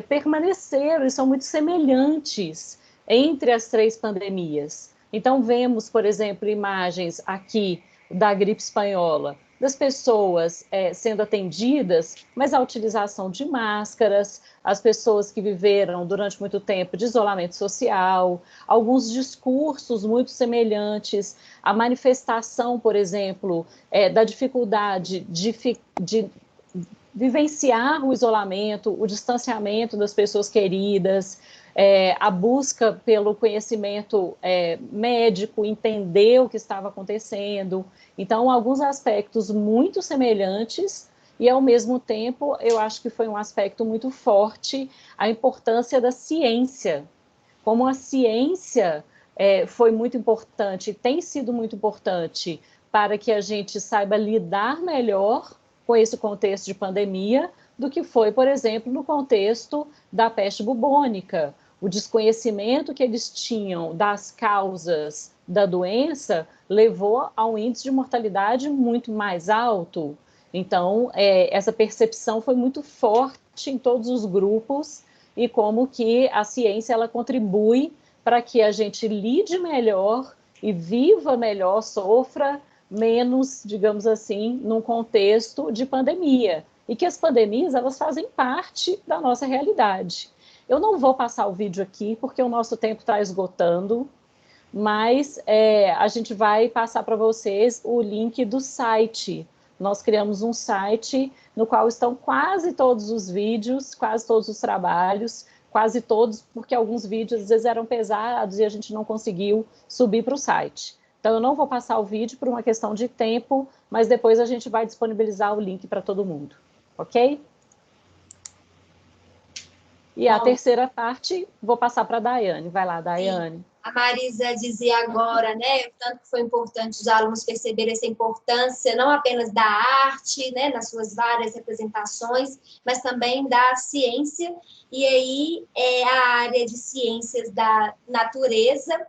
permaneceram e são muito semelhantes entre as 3 pandemias. Então, vemos, por exemplo, imagens aqui da gripe espanhola, das pessoas sendo atendidas, mas a utilização de máscaras, as pessoas que viveram durante muito tempo de isolamento social, alguns discursos muito semelhantes, a manifestação, por exemplo, da dificuldade de vivenciar o isolamento, o distanciamento das pessoas queridas, a busca pelo conhecimento médico, entender o que estava acontecendo. Então, alguns aspectos muito semelhantes e, ao mesmo tempo, eu acho que foi um aspecto muito forte a importância da ciência. Como a ciência foi muito importante, tem sido muito importante para que a gente saiba lidar melhor com esse contexto de pandemia do que foi, por exemplo, no contexto da peste bubônica. O desconhecimento que eles tinham das causas da doença levou a um índice de mortalidade muito mais alto. Então, essa percepção foi muito forte em todos os grupos e como que a ciência ela contribui para que a gente lide melhor e viva melhor, sofra menos, digamos assim, num contexto de pandemia. E que as pandemias, elas fazem parte da nossa realidade. Eu não vou passar o vídeo aqui, porque o nosso tempo está esgotando, mas a gente vai passar para vocês o link do site. Nós criamos um site no qual estão quase todos os vídeos, quase todos os trabalhos, quase todos, porque alguns vídeos às vezes eram pesados e a gente não conseguiu subir para o site. Então, eu não vou passar o vídeo por uma questão de tempo, mas depois a gente vai disponibilizar o link para todo mundo, ok? E a terceira parte, vou passar para a Daiane. Vai lá, Daiane.
A Marisa dizia agora, né, o tanto que foi importante os alunos perceberem essa importância, não apenas da arte, né, nas suas várias representações, mas também da ciência. E aí, a área de ciências da natureza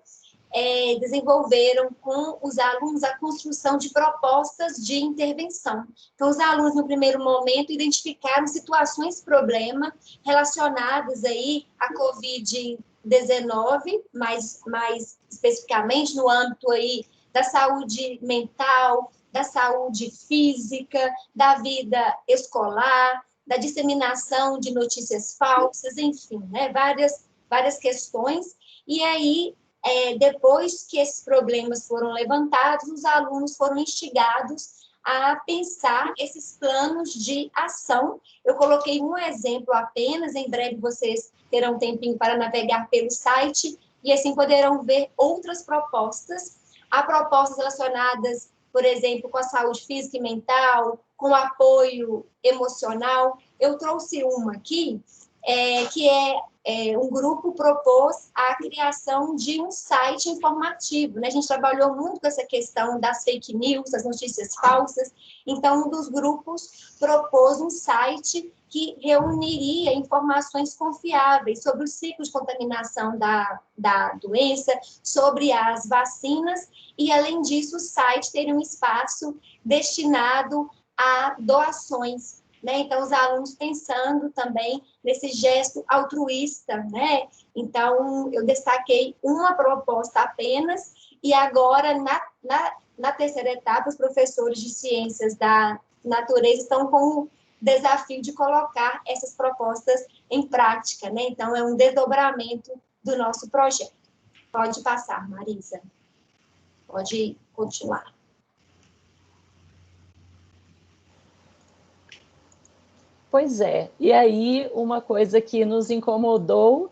desenvolveram com os alunos a construção de propostas de intervenção. Então, os alunos, no primeiro momento, identificaram situações problema relacionadas aí à Covid-19, mais especificamente no âmbito aí da saúde mental, da saúde física, da vida escolar, da disseminação de notícias falsas, enfim, né, várias questões. E aí, depois que esses problemas foram levantados, os alunos foram instigados a pensar esses planos de ação. Eu coloquei um exemplo apenas, em breve vocês terão um tempinho para navegar pelo site, e assim poderão ver outras propostas. Há propostas relacionadas, por exemplo, com a saúde física e mental, com apoio emocional. Eu trouxe uma aqui, que um grupo propôs a criação de um site informativo, né? A gente trabalhou muito com essa questão das fake news, das notícias falsas, então um dos grupos propôs um site que reuniria informações confiáveis sobre o ciclo de contaminação da doença, sobre as vacinas, e além disso o site teria um espaço destinado a doações, né? Então, os alunos pensando também nesse gesto altruísta, né? Então, eu destaquei uma proposta apenas, e agora, na terceira etapa, os professores de ciências da natureza estão com o desafio de colocar essas propostas em prática, né? Então, é um desdobramento do nosso projeto. Pode passar, Marisa. Pode continuar.
Pois é, e aí uma coisa que nos incomodou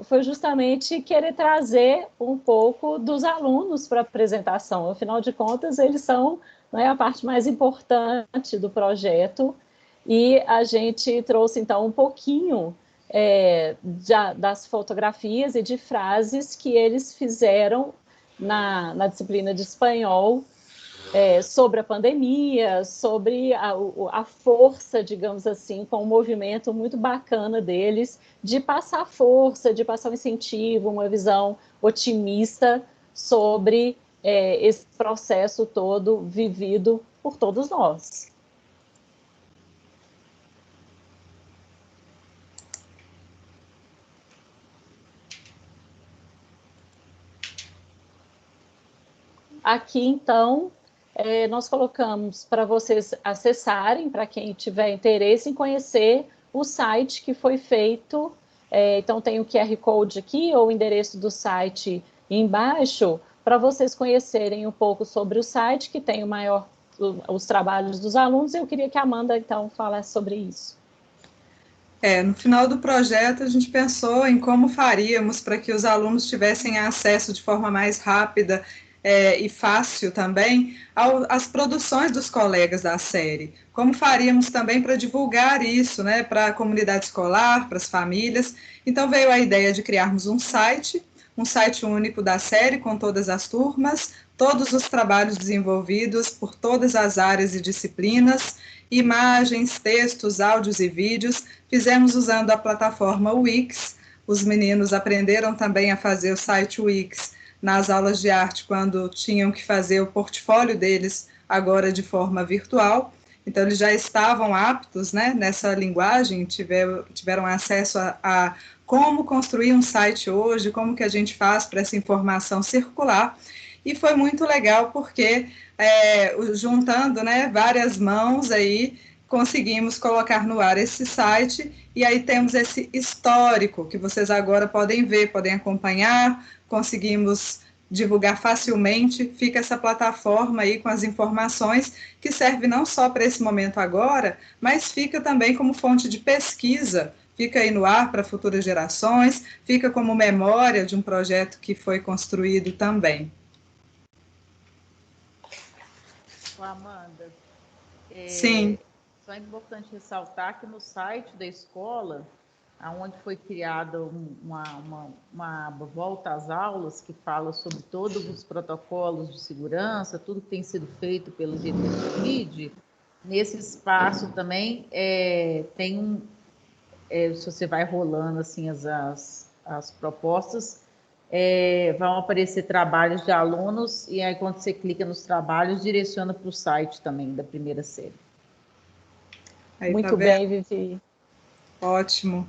foi justamente querer trazer um pouco dos alunos para a apresentação. Afinal de contas, eles são, né, a parte mais importante do projeto, e a gente trouxe, então, um pouquinho das fotografias e de frases que eles fizeram na disciplina de espanhol, sobre a pandemia, sobre a força, digamos assim, com um movimento muito bacana deles de passar força, de passar um incentivo, uma visão otimista sobre esse processo todo vivido por todos nós. Aqui, então, nós colocamos para vocês acessarem, para quem tiver interesse em conhecer o site que foi feito. Então, tem o QR Code aqui, ou o endereço do site embaixo, para vocês conhecerem um pouco sobre o site, que tem os trabalhos dos alunos. Eu queria que a Amanda, então, falasse sobre isso.
No final do projeto, a gente pensou em como faríamos para que os alunos tivessem acesso de forma mais rápida e fácil também às produções dos colegas da série. Como faríamos também para divulgar isso, né, para a comunidade escolar, para as famílias. Então veio a ideia de criarmos um site único da série com todas as turmas, todos os trabalhos desenvolvidos por todas as áreas e disciplinas, imagens, textos, áudios e vídeos. Fizemos usando a plataforma Wix. Os meninos aprenderam também a fazer o site Wix nas aulas de arte, quando tinham que fazer o portfólio deles, agora de forma virtual. Então, eles já estavam aptos, né, nessa linguagem, tiveram acesso a como construir um site hoje, como que a gente faz para essa informação circular. E foi muito legal, porque juntando, né, várias mãos aí, conseguimos colocar no ar esse site, e aí temos esse histórico que vocês agora podem ver, podem acompanhar, conseguimos divulgar facilmente, fica essa plataforma aí com as informações que serve não só para esse momento agora, mas fica também como fonte de pesquisa, fica aí no ar para futuras gerações, fica como memória de um projeto que foi construído também.
Amanda,
Sim.
só é importante ressaltar que no site da escola, onde foi criada uma volta às aulas, que fala sobre todos os protocolos de segurança, tudo que tem sido feito pelo GT, nesse espaço também tem se você vai rolando assim as propostas, vão aparecer trabalhos de alunos, e aí quando você clica nos trabalhos, direciona para o site também da primeira série.
Aí,
Muito
tá
bem, Vivi.
Ótimo.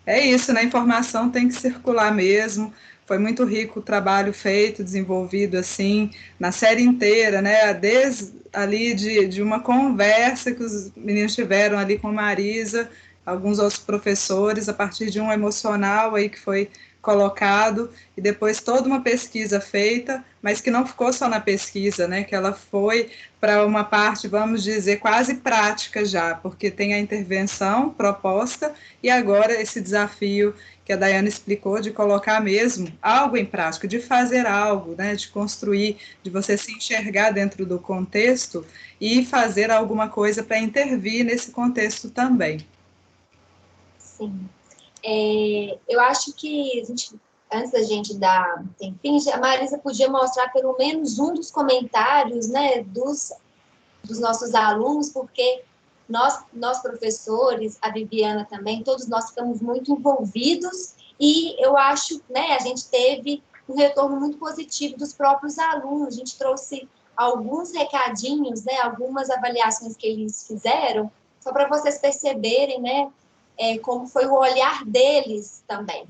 É isso, né? A informação tem que circular mesmo. Foi muito rico o trabalho feito, desenvolvido assim, na série inteira, né? Desde ali de uma conversa que os meninos tiveram ali com a Marisa, alguns outros professores, a partir de um emocional aí que foi colocado, e depois toda uma pesquisa feita, mas que não ficou só na pesquisa, né? Que ela foi para uma parte, vamos dizer, quase prática já, porque tem a intervenção proposta e agora esse desafio que a Daiane explicou, de colocar mesmo algo em prática, de fazer algo, né, de construir, de você se enxergar dentro do contexto e fazer alguma coisa para intervir nesse contexto também.
Sim. Eu acho que antes da gente dar um tempinho, a Marisa podia mostrar pelo menos um dos comentários, né, dos nossos alunos, porque nós professores, a Viviana também, todos nós ficamos muito envolvidos, e eu acho, né, a gente teve um retorno muito positivo dos próprios alunos. A gente trouxe alguns recadinhos, né, algumas avaliações que eles fizeram, só para vocês perceberem, né, como foi o olhar deles também.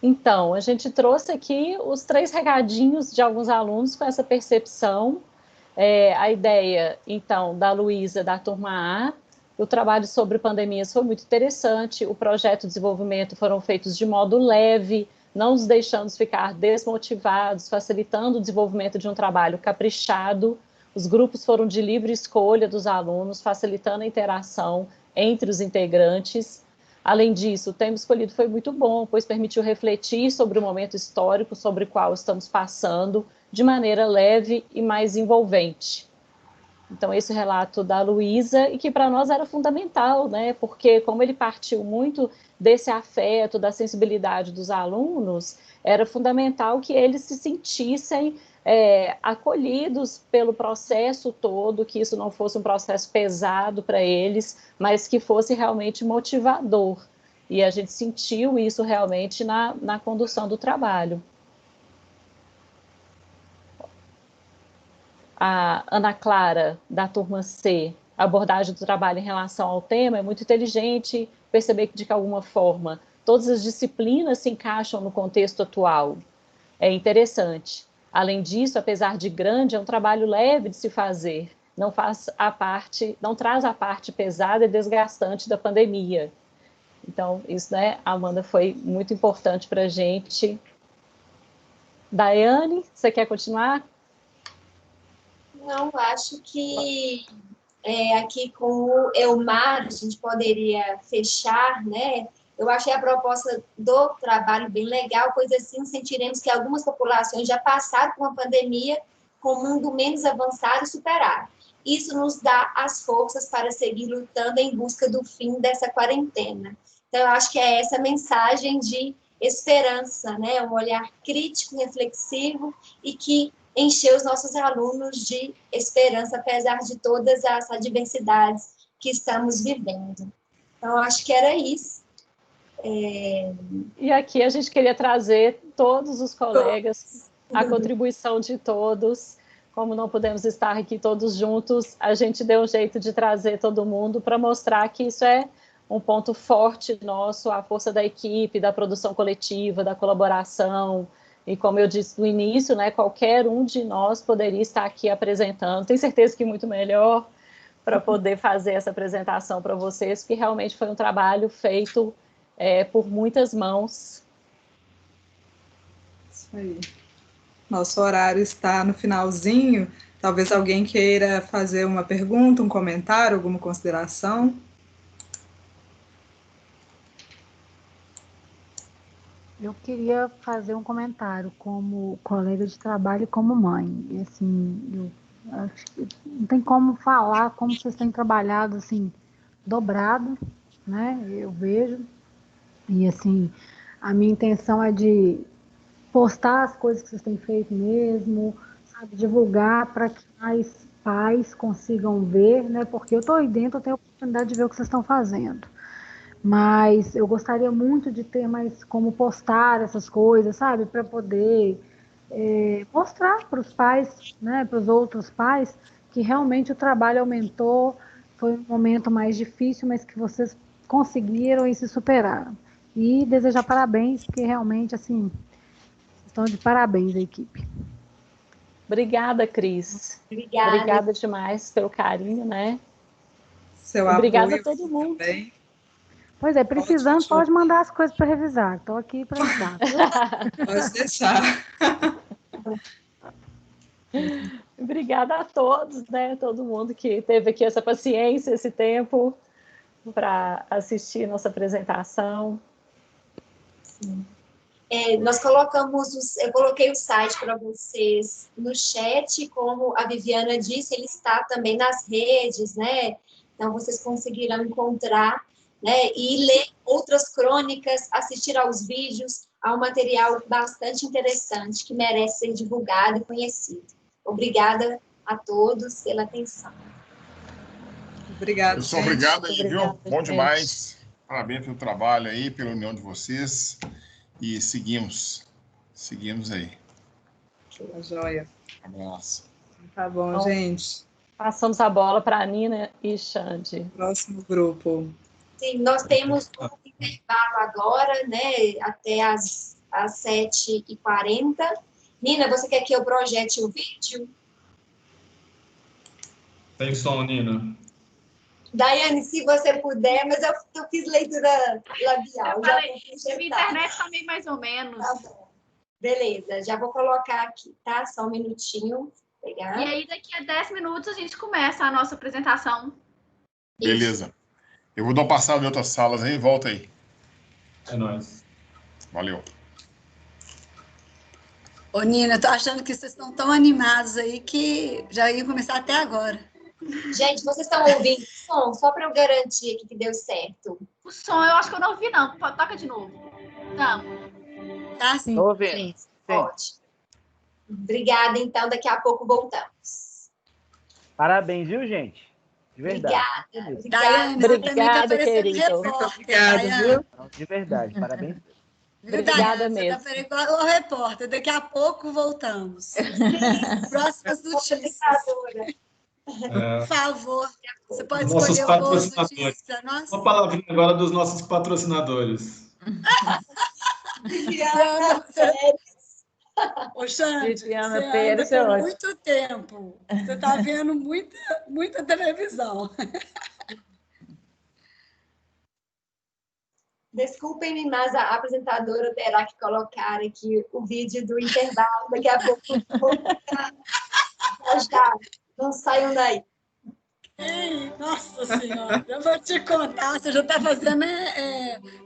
Então, a gente trouxe aqui os 3 recadinhos de alguns alunos com essa percepção. A ideia, então, da Luísa, da turma A, o trabalho sobre pandemias foi muito interessante, o projeto de desenvolvimento foram feitos de modo leve, não nos deixando ficar desmotivados, facilitando o desenvolvimento de um trabalho caprichado. Os grupos foram de livre escolha dos alunos, facilitando a interação entre os integrantes. Além disso, o tema escolhido foi muito bom, pois permitiu refletir sobre o momento histórico sobre o qual estamos passando, de maneira leve e mais envolvente. Então, esse relato da Luísa, e que para nós era fundamental, né? Porque como ele partiu muito desse afeto, da sensibilidade dos alunos, era fundamental que eles se sentissem acolhidos pelo processo todo, que isso não fosse um processo pesado para eles, mas que fosse realmente motivador. E a gente sentiu isso realmente na condução do trabalho. A Ana Clara, da turma C, a abordagem do trabalho em relação ao tema é muito inteligente, perceber que, de alguma forma, todas as disciplinas se encaixam no contexto atual. É interessante. Além disso, apesar de grande, é um trabalho leve de se fazer, não traz a parte pesada e desgastante da pandemia. Então, isso, né, Amanda, foi muito importante para a gente. Daiane, você quer continuar?
Não, acho que aqui com o Elmar a gente poderia fechar, né? Eu achei a proposta do trabalho bem legal, pois assim sentiremos que algumas populações já passaram por uma pandemia com um mundo menos avançado e superado. Isso nos dá as forças para seguir lutando em busca do fim dessa quarentena. Então, eu acho que é essa mensagem de esperança, né? Um olhar crítico, reflexivo, e que encher os nossos alunos de esperança, apesar de todas as adversidades que estamos vivendo. Então, acho que era isso.
E aqui a gente queria trazer todos os colegas, a contribuição de todos. Como não podemos estar aqui todos juntos, a gente deu um jeito de trazer todo mundo para mostrar que isso é um ponto forte nosso, a força da equipe, da produção coletiva, da colaboração. E como eu disse no início, né, qualquer um de nós poderia estar aqui apresentando, tenho certeza que muito melhor, para poder fazer essa apresentação para vocês, porque realmente foi um trabalho feito por muitas mãos.
Isso aí. Nosso horário está no finalzinho. Talvez alguém queira fazer uma pergunta, um comentário, alguma consideração.
Eu queria fazer um comentário como colega de trabalho e como mãe. E, assim, eu acho que não tem como falar como vocês têm trabalhado assim, dobrado, né? Eu vejo. E assim, a minha intenção é de postar as coisas que vocês têm feito mesmo, sabe? Divulgar para que mais pais consigam ver, né? Porque eu estou aí dentro, eu tenho a oportunidade de ver o que vocês estão fazendo. Mas eu gostaria muito de ter mais como postar essas coisas, sabe? Para poder mostrar para os pais, né? Para os outros pais, que realmente o trabalho aumentou, foi um momento mais difícil, mas que vocês conseguiram e se superaram. E desejar parabéns, porque realmente, assim, estão de parabéns a equipe.
Obrigada, Cris. Obrigada demais pelo carinho, né?
Seu
Obrigada
apoio
a todo mundo.
também.
Pois é, precisando, pode mandar as coisas para revisar. Estou aqui para ajudar.
Pode deixar.
Obrigada a todos, né? Todo mundo que teve aqui essa paciência, esse tempo para assistir nossa apresentação.
Sim. Eu coloquei o site para vocês no chat, como a Viviana disse, ele está também nas redes, né? Então, vocês conseguirão encontrar, né? E ler outras crônicas, assistir aos vídeos, há um material bastante interessante que merece ser divulgado e conhecido. Obrigada a todos pela atenção.
Obrigado,
pessoal,
gente.
obrigado aí, viu?
Obrigada,
Bom
gente.
demais. Parabéns pelo trabalho aí, pela união de vocês. E seguimos aí.
Tá joia.
Abraço.
Tá bom,
Então,
gente.
Passamos a bola para a Nina e Xande.
Próximo grupo.
Sim, nós temos um intervalo agora, né? Até às 7h40. Nina, você quer que eu projete o vídeo?
Tem som, Nina.
Daiane, se você puder, mas eu fiz leitura labial.
Eu falei, minha internet também mais ou menos.
Tá bom. Beleza, já vou colocar aqui, tá? Só um minutinho. Pegar.
E aí, daqui a 10 minutos, a gente começa a nossa apresentação.
Beleza. Eu vou dar uma passada em outras salas aí e volta aí.
É nóis.
Valeu.
Ô, Nina, eu tô achando que vocês estão tão animados aí que já ia começar até agora.
Gente, vocês estão ouvindo o som? Só para eu garantir aqui que deu certo.
O som, eu acho que eu não ouvi, não. Toca de novo. Não.
Tá, sim.
Tô ouvindo. Sim.
Ótimo. Obrigada, então. Daqui a pouco voltamos.
Parabéns, viu, gente? De verdade.
Obrigada.
Daiane,
Obrigada, querido.
Obrigada,
viu?
De verdade, parabéns.
Obrigada
Daiane,
mesmo.
Você tá igual o repórter. Daqui a pouco voltamos. Próximas notícias. Por favor. Você pode
Nossos
escolher boas
patrocinadores.
notícias para nós?
Uma palavrinha agora dos nossos patrocinadores.
Viviana Pérez.
Ô, Xande,
Viviana
você
Pérez,
anda
é
por
ótimo.
muito tempo. Você está vendo muita televisão.
Desculpem-me, mas a apresentadora terá que colocar aqui o vídeo do intervalo. Daqui a pouco já. Não saiam daí.
Ei, nossa Senhora, eu vou te contar, você já está fazendo,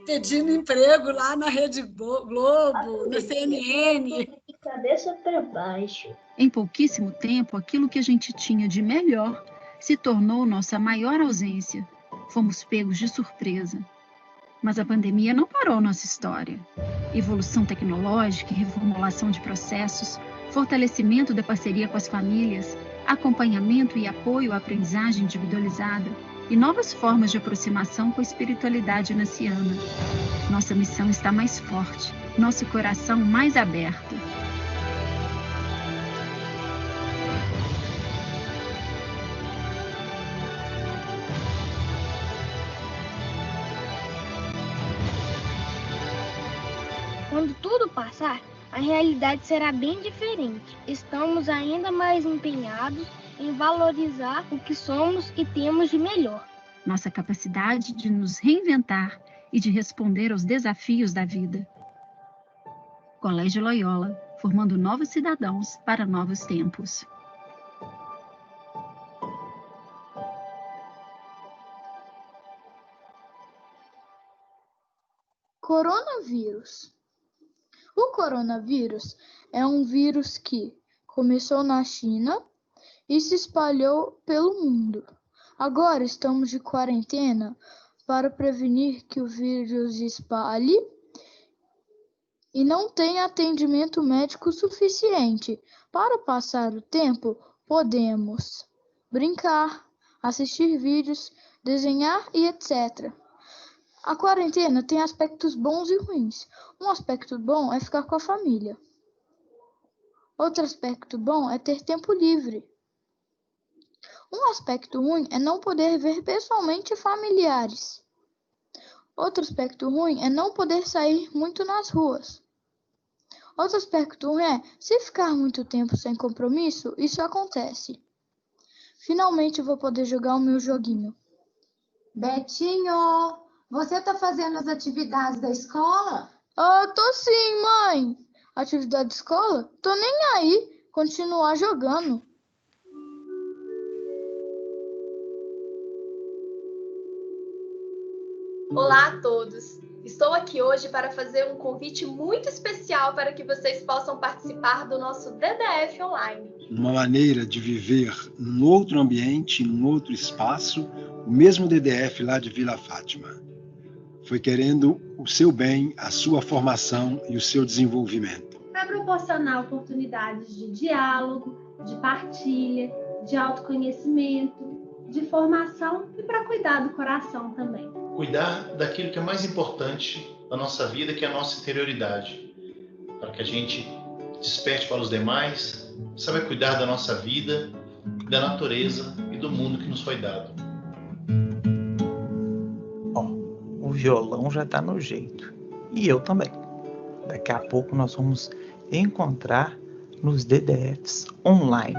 pedindo emprego lá na Rede Globo, no CNN.
Cabeça para baixo.
Em pouquíssimo tempo, aquilo que a gente tinha de melhor se tornou nossa maior ausência. Fomos pegos de surpresa. Mas a pandemia não parou nossa história. Evolução tecnológica e reformulação de processos, fortalecimento da parceria com as famílias, acompanhamento e apoio à aprendizagem individualizada e novas formas de aproximação com a espiritualidade naciana. Nossa missão está mais forte, nosso coração mais aberto.
Quando tudo passar, a realidade será bem diferente. Estamos ainda mais empenhados em valorizar o que somos e temos de melhor.
Nossa capacidade de nos reinventar e de responder aos desafios da vida. Colégio Loyola, formando novos cidadãos para novos tempos.
Coronavírus. O coronavírus é um vírus que começou na China e se espalhou pelo mundo. Agora estamos de quarentena para prevenir que o vírus espalhe e não tem atendimento médico suficiente. Para passar o tempo, podemos brincar, assistir vídeos, desenhar e etc. A quarentena tem aspectos bons e ruins. Um aspecto bom é ficar com a família. Outro aspecto bom é ter tempo livre. Um aspecto ruim é não poder ver pessoalmente familiares. Outro aspecto ruim é não poder sair muito nas ruas. Outro aspecto ruim é, se ficar muito tempo sem compromisso, isso acontece. Finalmente vou poder jogar o meu joguinho.
Betinho, você está fazendo as atividades da escola?
Tô sim, mãe. Atividade de escola? Tô nem aí. Continuar jogando.
Olá a todos! Estou aqui hoje para fazer um convite muito especial para que vocês possam participar do nosso DDF Online.
Uma maneira de viver num outro ambiente, num outro espaço, o mesmo DDF lá de Vila Fátima. Foi querendo o seu bem, a sua formação e o seu desenvolvimento.
Para proporcionar oportunidades de diálogo, de partilha, de autoconhecimento, de formação e para cuidar do coração também.
Cuidar daquilo que é mais importante na nossa vida, que é a nossa interioridade. Para que a gente desperte para os demais, saiba cuidar da nossa vida, da natureza e do mundo que nos foi dado.
O violão já está no jeito. E eu também. Daqui a pouco nós vamos encontrar nos DDFs online.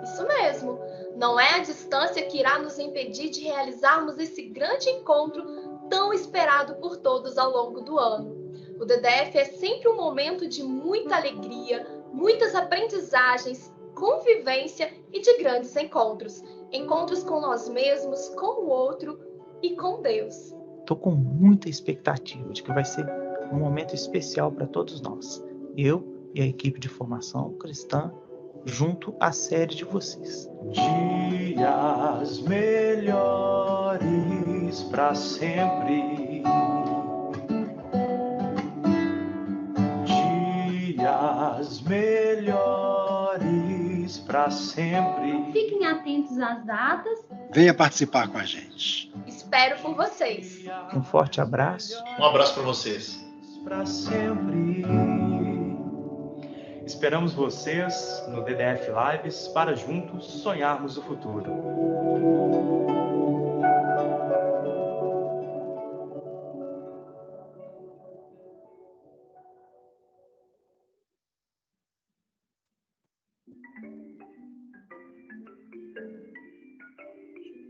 Isso mesmo. Não é a distância que irá nos impedir de realizarmos esse grande encontro tão esperado por todos ao longo do ano. O DDF é sempre um momento de muita alegria, muitas aprendizagens, convivência e de grandes encontros. Encontros com nós mesmos, com o outro e com Deus.
Estou com muita expectativa de que vai ser um momento especial para todos nós. Eu e a equipe de formação cristã, junto à série de vocês.
Dias melhores para sempre. Dias melhores para sempre.
Fiquem atentos às datas.
Venha participar com a gente.
Espero por vocês.
Um forte abraço.
Um abraço para vocês.
Para sempre. Esperamos vocês no DDF Lives para juntos sonharmos o futuro.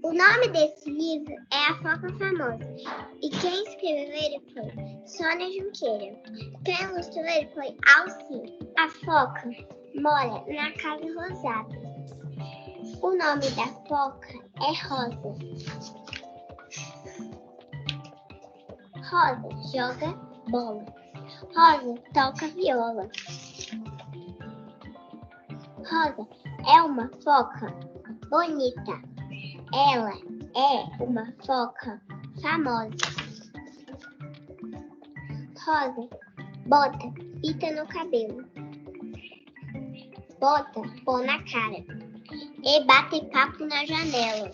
O nome desse livro é A Foca Famosa, e quem escreveu ele foi Sônia Junqueira. Quem ilustrou ele foi Alci. A foca mora na Casa Rosada. O nome da foca é Rosa. Rosa joga bola. Rosa toca viola. Rosa é uma foca bonita. Ela é uma foca famosa. Rosa bota fita no cabelo. Bota pó na cara. E bate papo na janela.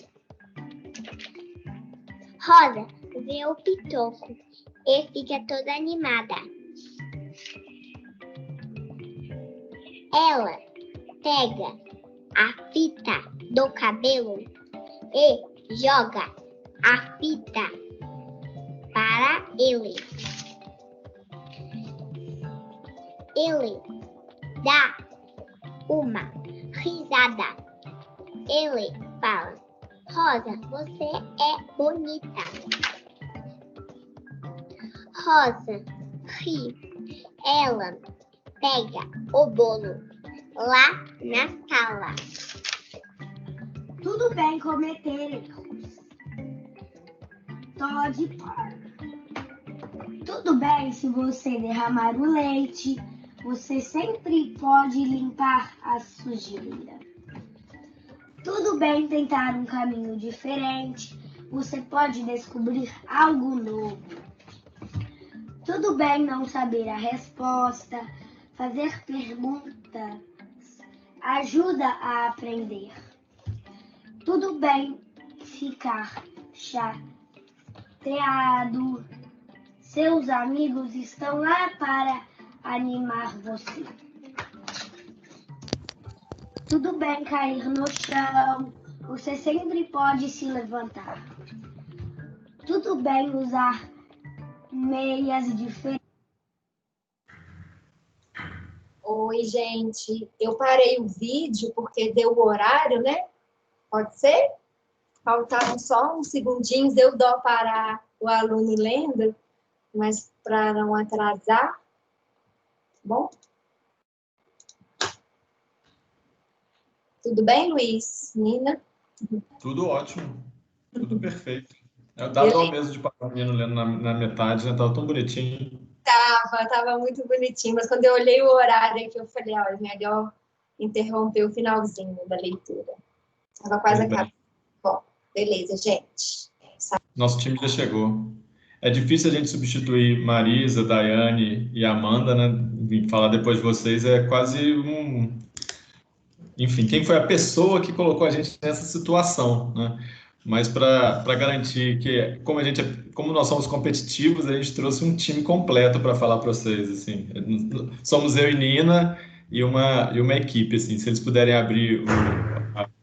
Rosa vê o pitoco e fica toda animada. Ela pega a fita do cabelo e joga a fita para ele. Ele dá uma risada Ele fala: Rosa, você é bonita. Rosa ri. Ela pega o bolo lá na sala.
Tudo bem cometer erros. Pode. Tudo bem se você derramar o leite. Você sempre pode limpar a sujeira. Tudo bem tentar um caminho diferente. Você pode descobrir algo novo. Tudo bem não saber a resposta. Fazer perguntas ajuda a aprender. Tudo bem ficar chateado. Seus amigos estão lá para animar você. Tudo bem cair no chão. Você sempre pode se levantar. Tudo bem usar meias diferentes.
Oi, gente. Eu parei o vídeo porque deu o horário, né? Pode ser? Faltavam só uns segundinhos. Deu dó parar o aluno lendo, mas para não atrasar. Bom? Tudo bem, Luiz? Nina?
Tudo ótimo. Tudo perfeito. Dá dó mesmo de parar o menino lendo na metade, né? Tava tão bonitinho.
Tava muito bonitinho, mas quando eu olhei o horário aqui, eu falei, olha, melhor interromper o finalzinho da leitura. Tava quase acabando. Bom, beleza, gente.
Nosso time já chegou. É difícil a gente substituir Marisa, Daiane e Amanda, né? Vim falar depois de vocês é quase um... Enfim, quem foi a pessoa que colocou a gente nessa situação, né? Mas para garantir que, como nós somos competitivos, a gente trouxe um time completo para falar para vocês, assim. Somos eu e Nina e uma equipe, assim. Se eles puderem abrir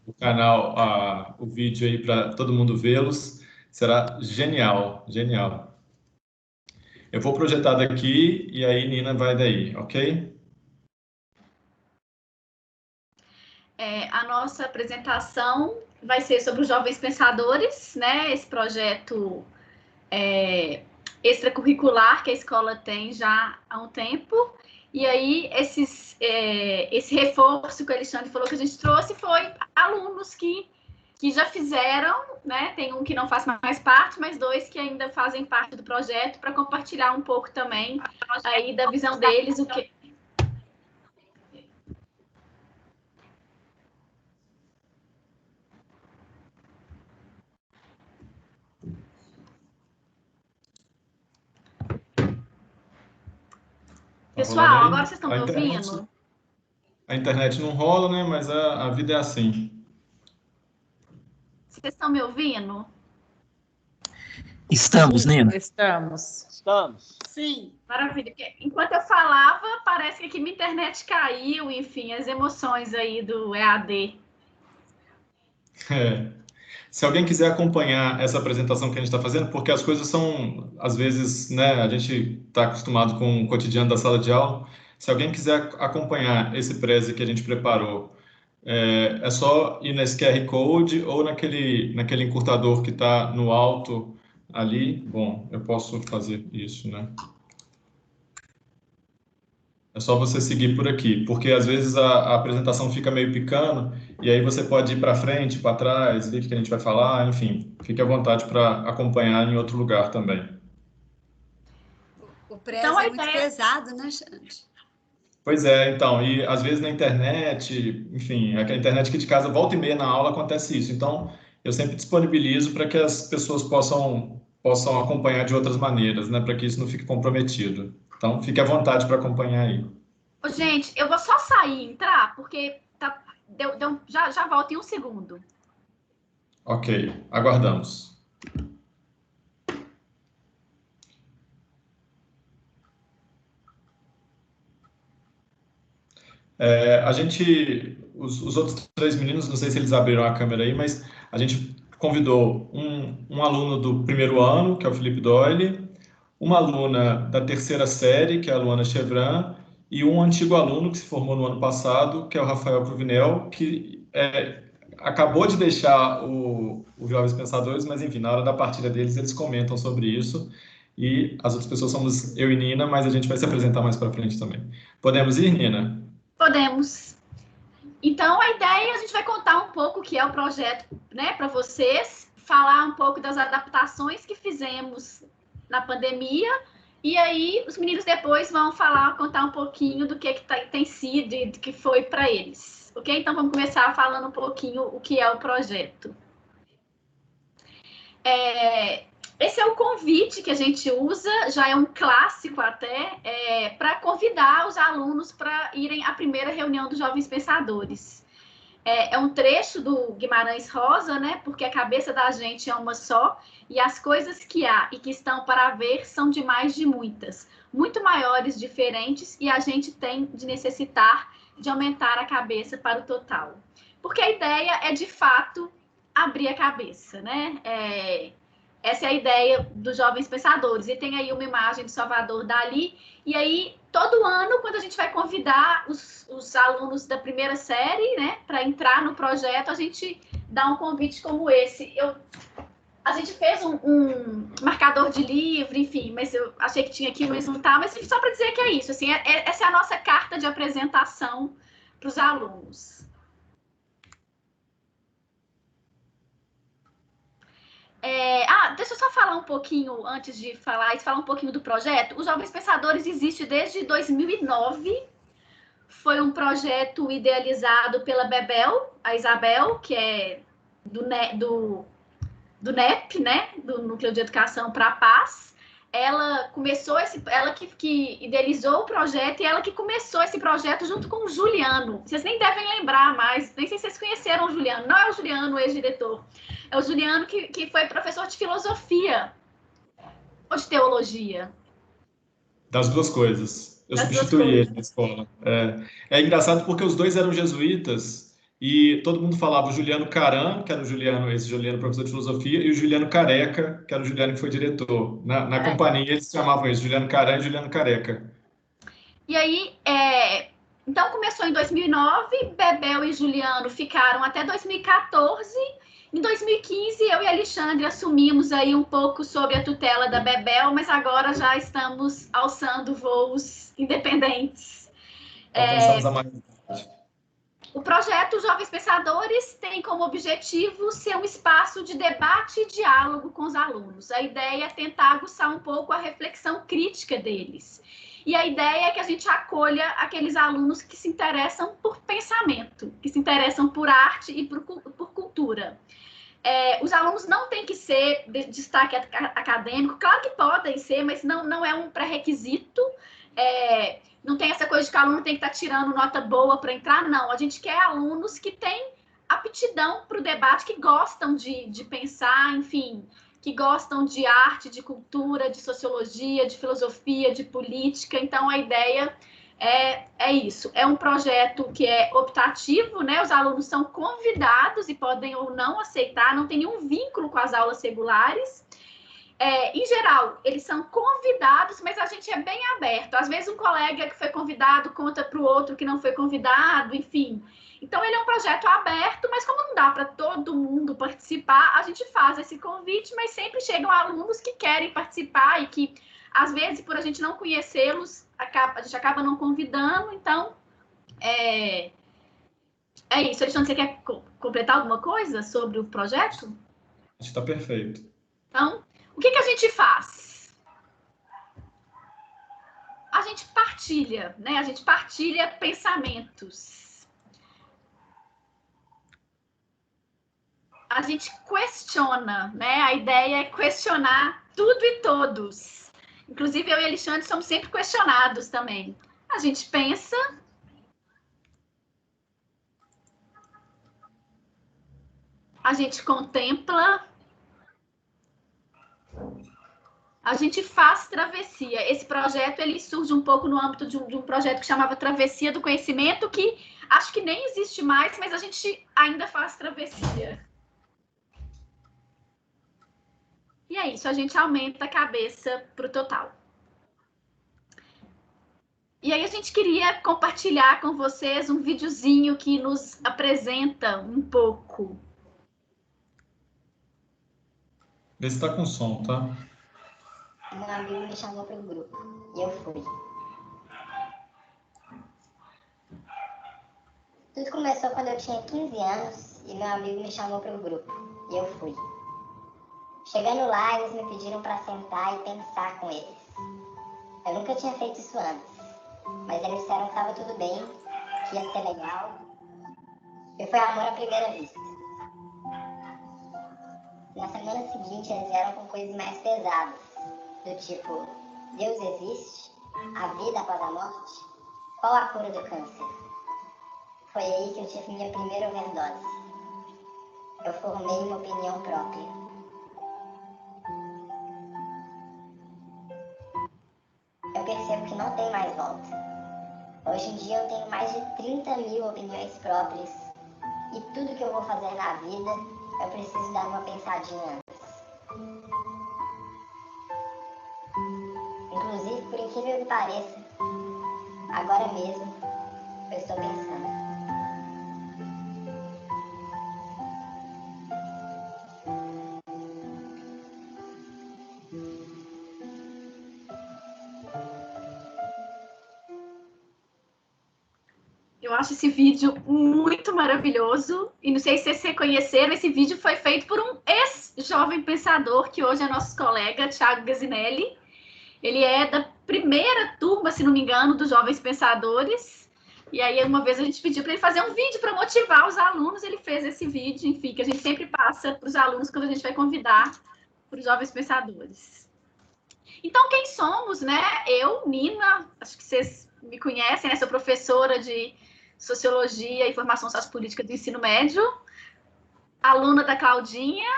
o canal, o vídeo aí para todo mundo vê-los, será genial, genial. Eu vou projetar daqui e aí Nina vai daí, ok?
A nossa apresentação vai ser sobre os Jovens Pensadores, né? Esse projeto extracurricular que a escola tem já há um tempo. E aí, esse reforço que o Alexandre falou que a gente trouxe foi alunos que já fizeram, né? Tem um que não faz mais parte, mas 2 que ainda fazem parte do projeto, para compartilhar um pouco também aí da visão deles, o que... Pessoal, agora vocês estão me ouvindo?
A internet não rola, né? Mas a vida é assim.
Vocês estão me ouvindo?
Estamos, Nina.
Estamos.
Sim. Maravilha. Enquanto eu falava, parece que aqui minha internet caiu, enfim, as emoções aí do EAD.
Se alguém quiser acompanhar essa apresentação que a gente está fazendo, porque as coisas são, às vezes, né, a gente está acostumado com o cotidiano da sala de aula. Se alguém quiser acompanhar esse prezi que a gente preparou, é só ir nesse QR Code ou naquele encurtador que está no alto ali. Bom, eu posso fazer isso, né? É só você seguir por aqui, porque às vezes a apresentação fica meio picando, e aí você pode ir para frente, para trás, ver o que a gente vai falar, enfim, fique à vontade para acompanhar em outro lugar também.
O prezi então, é muito pesado, né, Xande?
Pois é, então, e às vezes na internet, enfim, a internet aqui de casa, volta e meia na aula acontece isso, então eu sempre disponibilizo para que as pessoas possam acompanhar de outras maneiras, né, para que isso não fique comprometido. Então, fique à vontade para acompanhar aí.
Gente, eu vou só sair e entrar, porque já volto em um segundo.
Ok, aguardamos. Os outros 3 meninos, não sei se eles abriram a câmera aí, mas a gente convidou um aluno do primeiro ano, que é o Felipe Doyle, uma aluna da 3ª série, que é a Luana Chevran, e um antigo aluno que se formou no ano passado, que é o Rafael Provinel, que acabou de deixar os Jovens Pensadores, mas enfim, na hora da partilha deles, eles comentam sobre isso. E as outras pessoas somos eu e Nina, mas a gente vai se apresentar mais para frente também. Podemos ir, Nina?
Podemos. Então, a ideia, a gente vai contar um pouco o que é o projeto, né, para vocês, falar um pouco das adaptações que fizemos na pandemia, e aí os meninos depois vão contar um pouquinho do que tem sido e do que foi para eles. Ok? Então, vamos começar falando um pouquinho o que é o projeto. Esse é o convite que a gente usa, já é um clássico até, para convidar os alunos para irem à primeira reunião dos Jovens Pensadores. É um trecho do Guimarães Rosa, né? Porque a cabeça da gente é uma só, e as coisas que há e que estão para ver são demais de muitas, muito maiores, diferentes, e a gente tem de necessitar de aumentar a cabeça para o total. Porque a ideia é, de fato, abrir a cabeça, né? Essa é a ideia dos Jovens Pensadores. E tem aí uma imagem de Salvador Dalí. E aí, todo ano, quando a gente vai convidar os alunos da primeira série, né, para entrar no projeto, a gente dá um convite como esse. A gente fez um marcador de livro, enfim, mas eu achei que tinha aqui, mas não tá. Mas só para dizer que é isso. Assim, essa é a nossa carta de apresentação para os alunos. Deixa eu só falar um pouquinho, antes de falar um pouquinho do projeto. Os Jovens Pensadores existe desde 2009. Foi um projeto idealizado pela Bebel, a Isabel, que é do NEP, né? Do Núcleo de Educação para a Paz. Ela que idealizou o projeto e ela que começou esse projeto junto com o Juliano. Vocês nem devem lembrar mais, nem sei se vocês conheceram o Juliano. Não é o Juliano, o ex-diretor. É o Juliano que foi professor de filosofia ou de teologia.
Das duas coisas. Eu substituí ele na escola. É engraçado porque os dois eram jesuítas e todo mundo falava o Juliano Caran, que era esse Juliano professor de filosofia, e o Juliano Careca, que era o Juliano que foi diretor. Na companhia eles chamavam isso, Juliano Caran e Juliano Careca.
E aí, então começou em 2009, Bebel e Juliano ficaram até 2014. Em 2015, eu e Alexandre assumimos aí um pouco sob a tutela da Bebel, mas agora já estamos alçando voos independentes. O projeto Jovens Pensadores tem como objetivo ser um espaço de debate e diálogo com os alunos. A ideia é tentar aguçar um pouco a reflexão crítica deles. E a ideia é que a gente acolha aqueles alunos que se interessam por pensamento, que se interessam por arte e por cultura. Os alunos não têm que ser de destaque acadêmico, claro que podem ser, mas não é um pré-requisito. Não tem essa coisa de que o aluno tem que estar tirando nota boa para entrar, não. A gente quer alunos que têm aptidão para o debate, que gostam de pensar, enfim, que gostam de arte, de cultura, de sociologia, de filosofia, de política. Então, a ideia é isso. É um projeto que é optativo, né? Os alunos são convidados e podem ou não aceitar, não tem nenhum vínculo com as aulas regulares. Em geral, eles são convidados, mas a gente é bem aberto. Às vezes, um colega que foi convidado conta para o outro que não foi convidado, enfim. Então, ele é um projeto aberto, mas como não dá para todo mundo participar, a gente faz esse convite, mas sempre chegam alunos que querem participar e que, às vezes, por a gente não conhecê-los, a gente acaba não convidando. Então, é isso. Alexandre, você quer completar alguma coisa sobre o projeto?
Está perfeito.
Então, o que a gente faz? A gente partilha, né? A gente partilha pensamentos. A gente questiona, né? A ideia é questionar tudo e todos. Inclusive, eu e Alexandre somos sempre questionados também. A gente pensa. A gente contempla. A gente faz travessia. Esse projeto ele surge um pouco no âmbito de um projeto que chamava Travessia do Conhecimento, que acho que nem existe mais, mas a gente ainda faz travessia. E é isso, a gente aumenta a cabeça para o total. E aí a gente queria compartilhar com vocês um videozinho que nos apresenta um pouco.
Vê se tá com som, tá?
Meu amigo me chamou para o grupo e eu fui. Tudo começou quando eu tinha 15 anos e meu amigo me chamou para o grupo e eu fui. Chegando lá, eles me pediram para sentar e pensar com eles. Eu nunca tinha feito isso antes, mas eles disseram que estava tudo bem, que ia ser legal. E foi amor à primeira vista. Na semana seguinte, eles vieram com coisas mais pesadas, do tipo, Deus existe? A vida após a morte? Qual a cura do câncer? Foi aí que eu tive minha primeira overdose. Eu formei uma opinião própria. Eu percebo que não tem mais volta. Hoje em dia eu tenho mais de 30 mil opiniões próprias e tudo que eu vou fazer na vida, eu preciso dar uma pensadinha antes. Inclusive, por incrível que pareça, agora mesmo eu estou pensando.
Eu acho esse vídeo muito maravilhoso. E não sei se vocês reconheceram, esse vídeo foi feito por um ex-jovem pensador, que hoje é nosso colega, Thiago Gazinelli. Ele é da primeira turma, se não me engano, dos Jovens Pensadores. E aí, uma vez a gente pediu para ele fazer um vídeo para motivar os alunos. Ele fez esse vídeo, enfim, que a gente sempre passa para os alunos quando a gente vai convidar para os Jovens Pensadores. Então, quem somos, né? Eu, Nina, acho que vocês me conhecem, né? Sou professora de Sociologia e Formação Sociopolítica do Ensino Médio, aluna da Claudinha.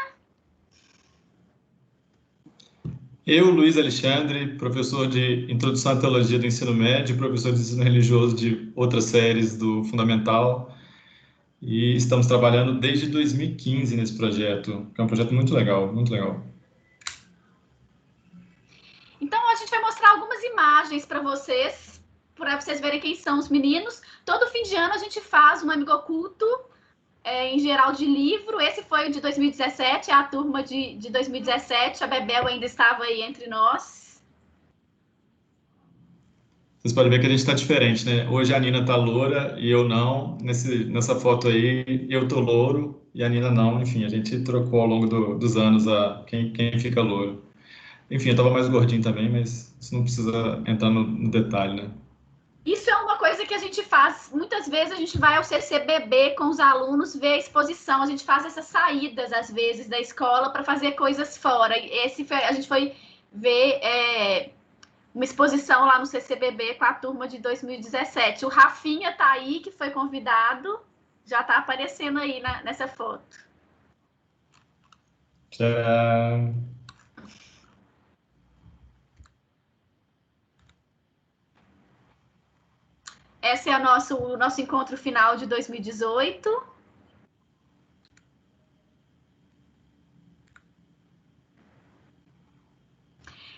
Eu, Luiz Alexandre, professor de Introdução à Teologia do Ensino Médio, professor de Ensino Religioso de outras séries do Fundamental, e estamos trabalhando desde 2015 nesse projeto, que é um projeto muito legal, muito legal.
Então, a gente vai mostrar algumas imagens para vocês verem quem são os meninos. Todo fim de ano a gente faz um amigo oculto, em geral de livro. Esse foi o de 2017, a turma de 2017. A Bebel ainda estava aí entre nós.
Vocês podem ver que a gente está diferente, né? Hoje a Nina está loura e eu não. Nessa foto aí, eu tô louro e a Nina não. Enfim, a gente trocou ao longo dos anos quem fica louro. Enfim, eu estava mais gordinho também, mas isso não precisa entrar no detalhe, né?
Isso é uma coisa que a gente faz. Muitas vezes a gente vai ao CCBB com os alunos ver a exposição. A gente faz essas saídas, às vezes, da escola para fazer coisas fora. A gente foi ver uma exposição lá no CCBB com a turma de 2017. O Rafinha tá aí, que foi convidado. Já tá aparecendo aí nessa foto.
Tchau.
Esse é o nosso encontro final de 2018.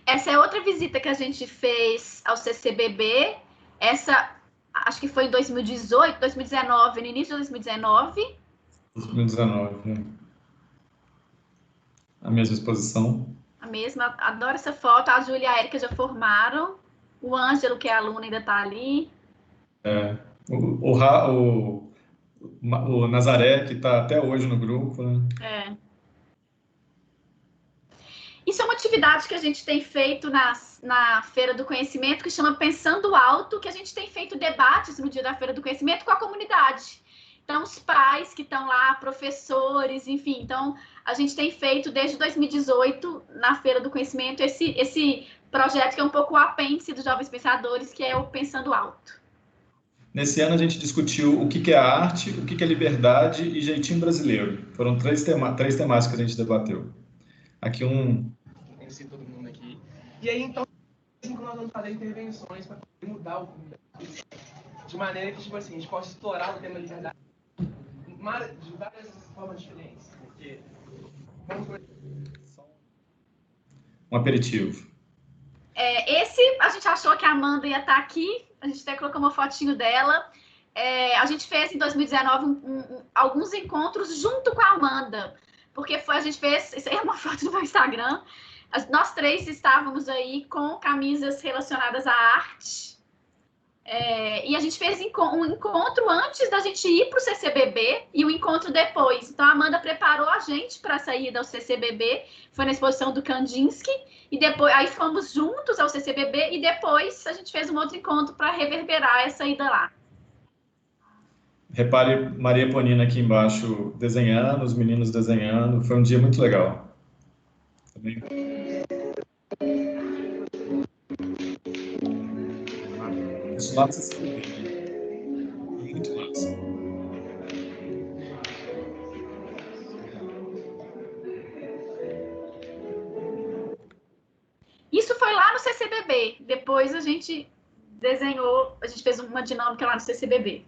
Essa é outra visita que a gente fez ao CCBB. Essa, acho que foi em 2018, 2019, no início de 2019.
2019, né? A mesma exposição.
A mesma, adoro essa foto. A Júlia e a Érica já formaram. O Ângelo, que é aluno, ainda está ali.
O Nazaré, que está até hoje no grupo, né?
Isso é uma atividade que a gente tem feito na Feira do Conhecimento, que chama Pensando Alto, que a gente tem feito debates no dia da Feira do Conhecimento com a comunidade. Então, os pais que estão lá, professores, enfim. Então, a gente tem feito desde 2018, na Feira do Conhecimento, esse projeto que é um pouco o apêndice dos Jovens Pensadores, que é o Pensando Alto.
Nesse ano a gente discutiu o que é arte, o que é liberdade e jeitinho brasileiro. Foram três temáticas que a gente debateu. Aqui
Conheci todo mundo aqui. E aí, então, nós vamos fazer intervenções para mudar o mundo. De maneira que, tipo assim, a gente possa explorar o tema de liberdade de várias formas diferentes. Porque
um aperitivo.
Esse, a gente achou que a Amanda ia estar aqui, a gente até colocou uma fotinho dela. A gente fez em 2019 alguns encontros junto com a Amanda, porque a gente fez, isso aí é uma foto do meu Instagram, nós 3 estávamos aí com camisas relacionadas à arte, e a gente fez um encontro antes da gente ir para o CCBB e o encontro depois. Então, a Amanda preparou a gente para a saída ao CCBB, foi na exposição do Kandinsky, e depois aí fomos juntos ao CCBB, e depois a gente fez um outro encontro para reverberar essa ida lá.
Repare Maria Ponina aqui embaixo desenhando, os meninos desenhando, foi um dia muito legal. Também. Isso lá você se muito massa.
Isso foi lá no CCBB. Depois a gente desenhou, a gente fez uma dinâmica lá no CCBB.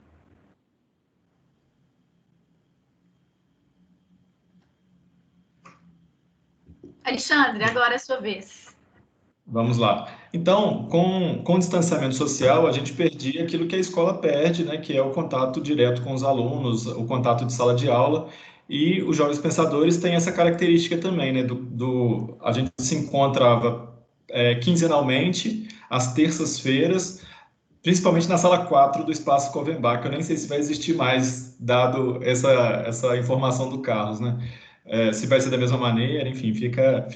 Alexandre, agora é a sua vez.
Vamos lá. Então, com o distanciamento social, a gente perdia aquilo que a escola perde, né, que é o contato direto com os alunos, o contato de sala de aula, e os Jovens Pensadores têm essa característica também, né, a gente se encontrava quinzenalmente, às terças-feiras, principalmente na sala 4 do Espaço Covenbach, que eu nem sei se vai existir mais, dado essa informação do Carlos, né? Se vai ser da mesma maneira, enfim, fica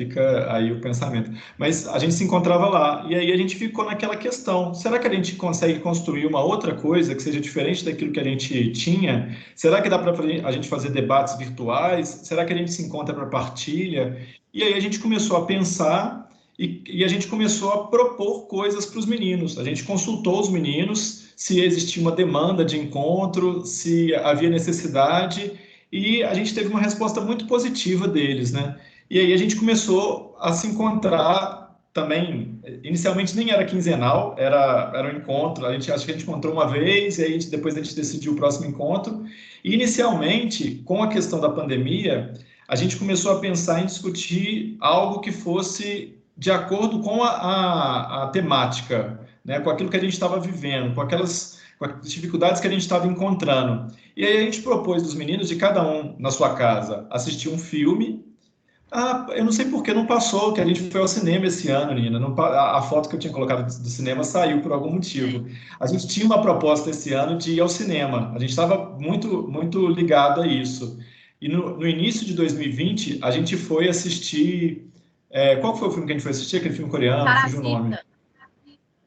aí o pensamento. Mas a gente se encontrava lá, e aí a gente ficou naquela questão, será que a gente consegue construir uma outra coisa que seja diferente daquilo que a gente tinha? Será que dá para a gente fazer debates virtuais? Será que a gente se encontra para partilha? E aí a gente começou a pensar e a gente começou a propor coisas para os meninos. A gente consultou os meninos se existia uma demanda de encontro, se havia necessidade, e a gente teve uma resposta muito positiva deles, né? E aí a gente começou a se encontrar também, inicialmente nem era quinzenal, era um encontro, acho que a gente encontrou uma vez, e aí depois a gente decidiu o próximo encontro. E inicialmente, com a questão da pandemia, a gente começou a pensar em discutir algo que fosse de acordo com a temática, né? Com aquilo que a gente estava vivendo, com as dificuldades que a gente estava encontrando. E aí a gente propôs dos meninos, de cada um na sua casa, assistir um filme. Eu não sei por que não passou, que a gente foi ao cinema esse ano, Nina. A foto que eu tinha colocado do cinema saiu por algum motivo. A gente tinha uma proposta esse ano de ir ao cinema. A gente estava muito, muito ligado a isso. E no início de 2020, a gente foi assistir... qual foi o filme que a gente foi assistir? Aquele filme coreano, fugiu o nome.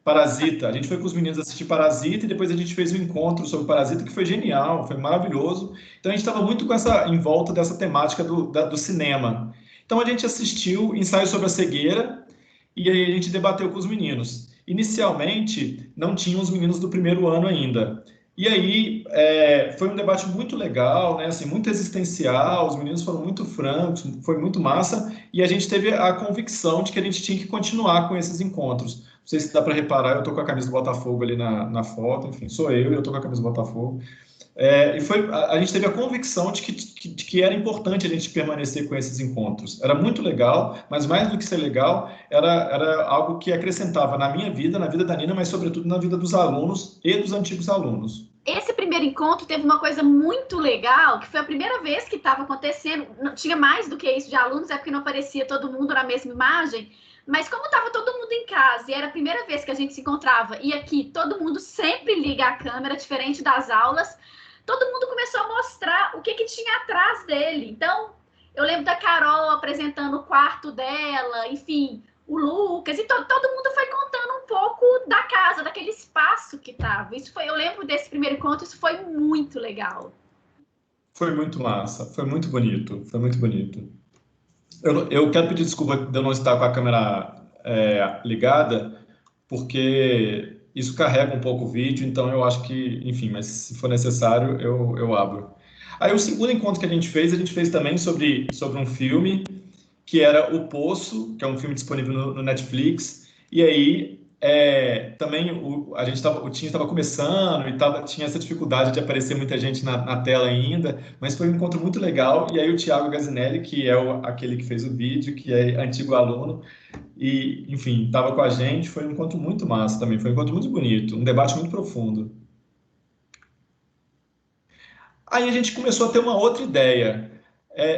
Parasita. A gente foi com os meninos assistir Parasita e depois a gente fez um encontro sobre Parasita que foi genial, foi maravilhoso. Então a gente estava muito em volta dessa temática do cinema. Então a gente assistiu Ensaio sobre a Cegueira e aí a gente debateu com os meninos. Inicialmente não tinham os meninos do primeiro ano ainda. E aí foi um debate muito legal, né? Assim, muito existencial, os meninos foram muito francos, foi muito massa, e a gente teve a convicção de que a gente tinha que continuar com esses encontros. Não sei se dá para reparar, eu estou com a camisa do Botafogo ali na foto, enfim, sou eu estou com a camisa do Botafogo. A gente teve a convicção de que era importante a gente permanecer com esses encontros. Era muito legal, mas mais do que ser legal, era algo que acrescentava na minha vida, na vida da Nina, mas sobretudo na vida dos alunos e dos antigos alunos.
Esse primeiro encontro teve uma coisa muito legal, que foi a primeira vez que estava acontecendo, não tinha mais do que isso de alunos, é porque não aparecia todo mundo na mesma imagem, mas como estava todo mundo em casa e era a primeira vez que a gente se encontrava, e aqui todo mundo sempre liga a câmera, diferente das aulas, todo mundo começou a mostrar o que tinha atrás dele. Então, eu lembro da Carol apresentando o quarto dela, enfim, o Lucas, e todo mundo foi contando um pouco da casa, daquele espaço que estava. Eu lembro desse primeiro encontro, isso foi muito legal.
Foi muito massa, foi muito bonito, foi muito bonito. Eu quero pedir desculpa de eu não estar com a câmera ligada, porque isso carrega um pouco o vídeo, então eu acho que, enfim, mas se for necessário, eu abro. Aí o segundo encontro que a gente fez também sobre um filme, que era O Poço, que é um filme disponível no Netflix, e aí também o time estava começando e tinha essa dificuldade de aparecer muita gente na tela ainda, mas foi um encontro muito legal. E aí o Thiago Gazinelli, que é aquele que fez o vídeo, que é antigo aluno, e, enfim, estava com a gente. Foi um encontro muito massa também, foi um encontro muito bonito, um debate muito profundo. Aí a gente começou a ter uma outra ideia.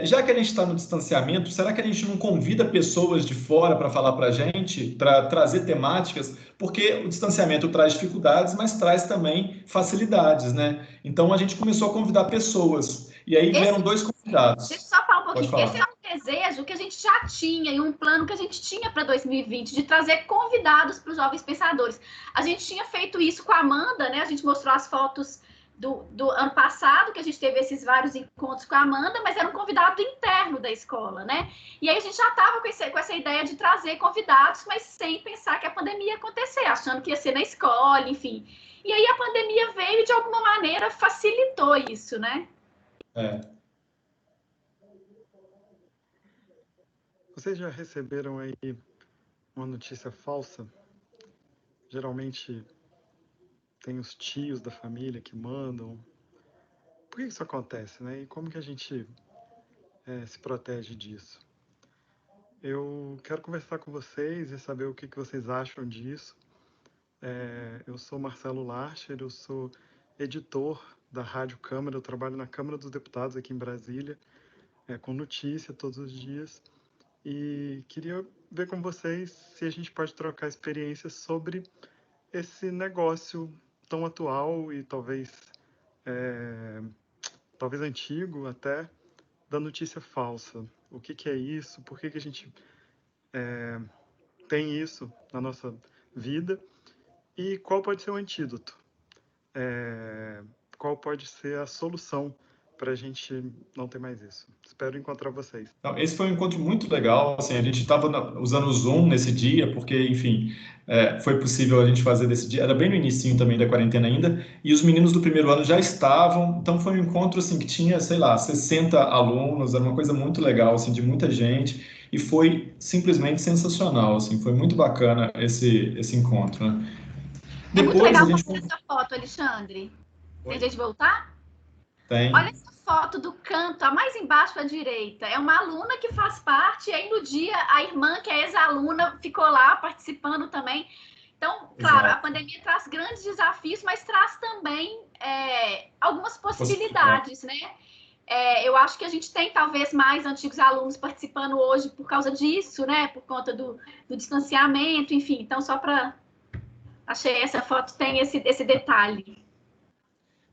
Já que a gente está no distanciamento, será que a gente não convida pessoas de fora para falar para a gente, para trazer temáticas? Porque o distanciamento traz dificuldades, mas traz também facilidades, né? Então a gente começou a convidar pessoas. E aí vieram 2 convidados.
Deixa eu só falar um pouquinho.
Falar.
Esse é um desejo que a gente já tinha e um plano que a gente tinha para 2020, de trazer convidados para os Jovens Pensadores. A gente tinha feito isso com a Amanda, né? A gente mostrou as fotos do ano passado, que a gente teve esses vários encontros com a Amanda, mas era um convidado interno da escola, né? E aí a gente já estava com essa ideia de trazer convidados, mas sem pensar que a pandemia ia acontecer, achando que ia ser na escola, enfim. E aí a pandemia veio e, de alguma maneira, facilitou isso, né?
Vocês já receberam aí uma notícia falsa? Geralmente tem os tios da família que mandam. Por que isso acontece, né? E como que a gente se protege disso? Eu quero conversar com vocês e saber o que vocês acham disso. Eu sou Marcelo Larcher, eu sou editor da Rádio Câmara, eu trabalho na Câmara dos Deputados aqui em Brasília, com notícia todos os dias. E queria ver com vocês se a gente pode trocar experiências sobre esse negócio tão atual e talvez antigo até, da notícia falsa. O que é isso? Por que a gente tem isso na nossa vida? E qual pode ser o antídoto? Qual pode ser a solução para a gente não ter mais isso? Espero encontrar vocês.
Então, esse foi um encontro muito legal. Assim, a gente estava usando o Zoom nesse dia, porque, enfim, foi possível a gente fazer desse dia. Era bem no início também da quarentena ainda, e os meninos do primeiro ano já estavam. Então, foi um encontro assim, que tinha, sei lá, 60 alunos, era uma coisa muito legal, assim, de muita gente, e foi simplesmente sensacional. Assim, foi muito bacana esse encontro, né?
Depois, muito legal mostrar essa foto, Alexandre. Tem jeito de voltar?
Tem.
Olha essa foto do canto, a mais embaixo à direita. É uma aluna que faz parte, e aí no dia a irmã, que é ex-aluna, ficou lá participando também. Então, claro, a pandemia traz grandes desafios, mas traz também algumas possibilidades, né? Eu acho que a gente tem talvez mais antigos alunos participando hoje por causa disso, né? Por conta do distanciamento, enfim. Então, só para... Achei essa foto, tem esse detalhe.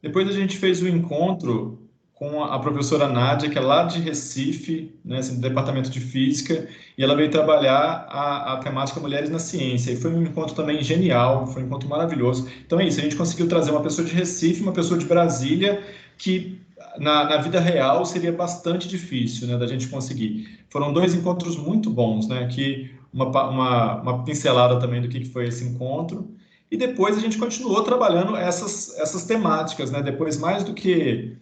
Depois a gente fez o encontro com a professora Nádia, que é lá de Recife, né, assim, do Departamento de Física, e ela veio trabalhar a temática Mulheres na Ciência. E foi um encontro também genial, foi um encontro maravilhoso. Então é isso, a gente conseguiu trazer uma pessoa de Recife, uma pessoa de Brasília, que na vida real seria bastante difícil, né, da gente conseguir. Foram 2 encontros muito bons, né, que uma pincelada também do que foi esse encontro. E depois a gente continuou trabalhando essas temáticas, né? Depois, mais do que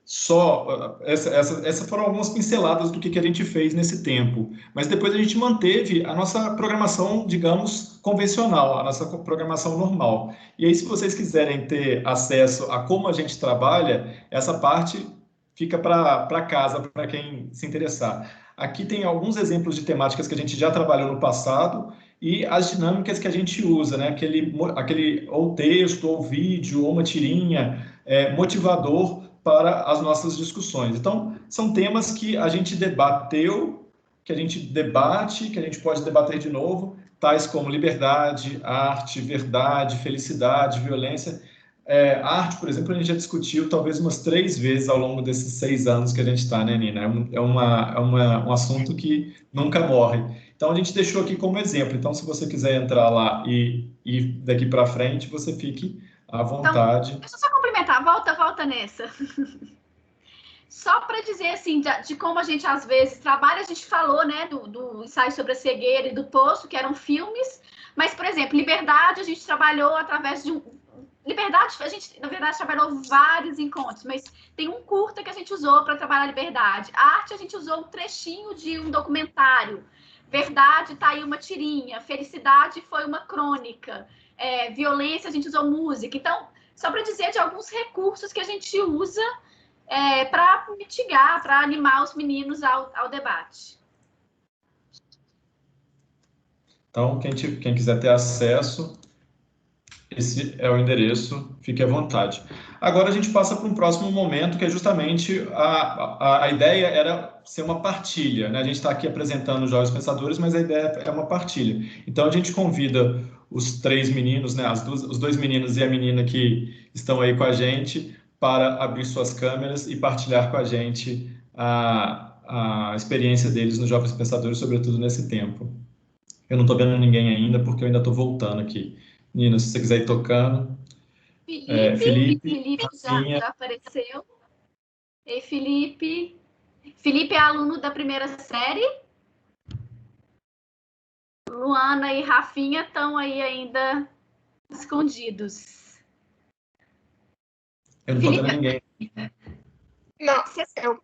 só... Essas foram algumas pinceladas do que a gente fez nesse tempo. Mas depois a gente manteve a nossa programação, digamos, convencional, a nossa programação normal. E aí, se vocês quiserem ter acesso a como a gente trabalha, essa parte fica para casa, para quem se interessar. Aqui tem alguns exemplos de temáticas que a gente já trabalhou no passado, e as dinâmicas que a gente usa, né? Aquele ou texto, ou vídeo, ou uma tirinha motivador para as nossas discussões. Então, são temas que a gente debateu, que a gente debate, que a gente pode debater de novo, tais como liberdade, arte, verdade, felicidade, violência. Arte, por exemplo, a gente já discutiu talvez umas 3 vezes ao longo desses 6 anos que a gente está, né, Nina? Um assunto que nunca morre. Então, a gente deixou aqui como exemplo. Então, se você quiser entrar lá e daqui para frente, você fique à vontade.
Então, deixa eu só complementar. Volta nessa. Só para dizer, assim, de como a gente, às vezes, trabalha. A gente falou, né, do ensaio sobre a cegueira e do Poço, que eram filmes. Mas, por exemplo, Liberdade, a gente trabalhou através de Liberdade, a gente, na verdade, trabalhou vários encontros, mas tem um curta que a gente usou para trabalhar a liberdade. A arte, a gente usou um trechinho de um documentário. Verdade, tá aí uma tirinha. Felicidade foi uma crônica. Violência, a gente usou música. Então, só para dizer de alguns recursos que a gente usa para mitigar, para animar os meninos ao debate.
Então, quem quiser ter acesso, esse é o endereço, fique à vontade. Agora a gente passa para um próximo momento, que é justamente a ideia era ser uma partilha, né? A gente está aqui apresentando os Jovens Pensadores, mas a ideia é uma partilha. Então a gente convida os 3 meninos, né? Os 2 meninos e a menina que estão aí com a gente para abrir suas câmeras e partilhar com a gente a experiência deles nos Jovens Pensadores, sobretudo nesse tempo. Eu não estou vendo ninguém ainda, porque eu ainda estou voltando aqui. Nina, se você quiser ir tocando.
Felipe já apareceu. Ei, Felipe. Felipe é aluno da primeira série. Luana e Rafinha estão aí ainda escondidos.
Eu não estou vendo ninguém.
Não, eu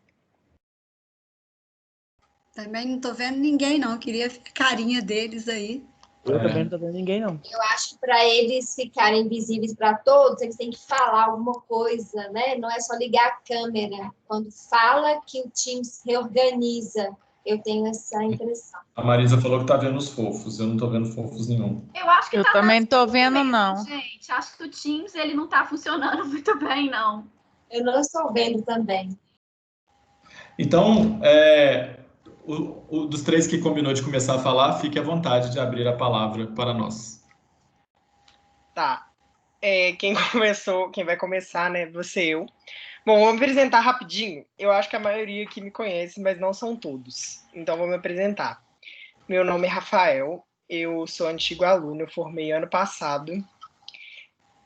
também não estou vendo ninguém, não. Eu queria ver a carinha deles aí.
Eu também não estou vendo ninguém, não.
Eu acho que para eles ficarem visíveis para todos, eles têm que falar alguma coisa, né? Não é só ligar a câmera. Quando fala que o time se reorganiza, eu tenho essa impressão.
A Marisa falou que está vendo os fofos. Eu não estou vendo fofos nenhum.
Eu acho que
eu também não estou vendo, não.
Gente, acho que o Teams ele não está funcionando muito bem, não.
Eu não estou vendo também.
Então, dos 3 que combinou de começar a falar, fique à vontade de abrir a palavra para nós.
Tá. Quem vai começar, né? Você, eu. Bom, vou me apresentar rapidinho. Eu acho que a maioria aqui me conhece, mas não são todos. Então, vou me apresentar. Meu nome é Rafael, eu sou antigo aluno, eu formei ano passado.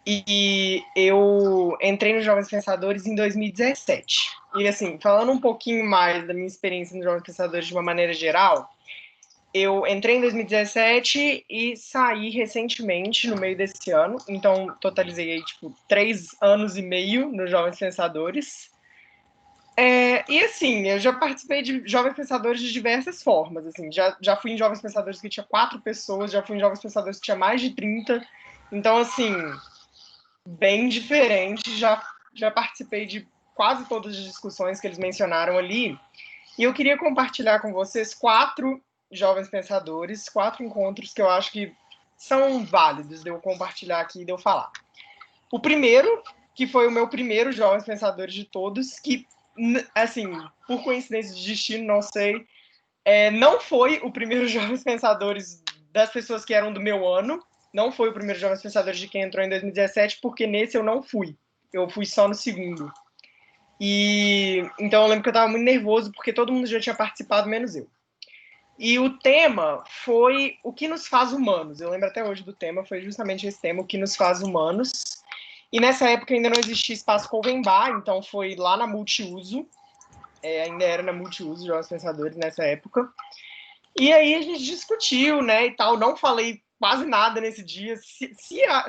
E eu entrei nos Jovens Pensadores em 2017. E, assim, falando um pouquinho mais da minha experiência nos Jovens Pensadores de uma maneira geral, eu entrei em 2017 e saí recentemente, no meio desse ano. Então, totalizei aí, 3 anos e meio nos Jovens Pensadores. E, assim, eu já participei de Jovens Pensadores de diversas formas. Assim, já fui em Jovens Pensadores que tinha 4 pessoas, já fui em Jovens Pensadores que tinha mais de 30. Então, assim, bem diferente. Já participei de quase todas as discussões que eles mencionaram ali. E eu queria compartilhar com vocês 4 Jovens Pensadores, 4 encontros que eu acho que são válidos de eu compartilhar aqui e de eu falar. O primeiro, que foi o meu primeiro Jovens Pensadores de todos, que, assim, por coincidência de destino, não sei, não foi o primeiro Jovens Pensadores das pessoas que eram do meu ano, não foi o primeiro Jovens Pensadores de quem entrou em 2017, porque nesse eu não fui. Eu fui só no segundo. E então eu lembro que eu estava muito nervoso, porque todo mundo já tinha participado, menos eu. E o tema foi o que nos faz humanos. Eu lembro até hoje do tema, foi justamente esse tema, o que nos faz humanos. E nessa época ainda não existia espaço Covenbar, então foi lá na Multiuso. Ainda era na Multiuso, Jovens Pensadores, nessa época. E aí a gente discutiu, né, e tal. Não falei quase nada nesse dia.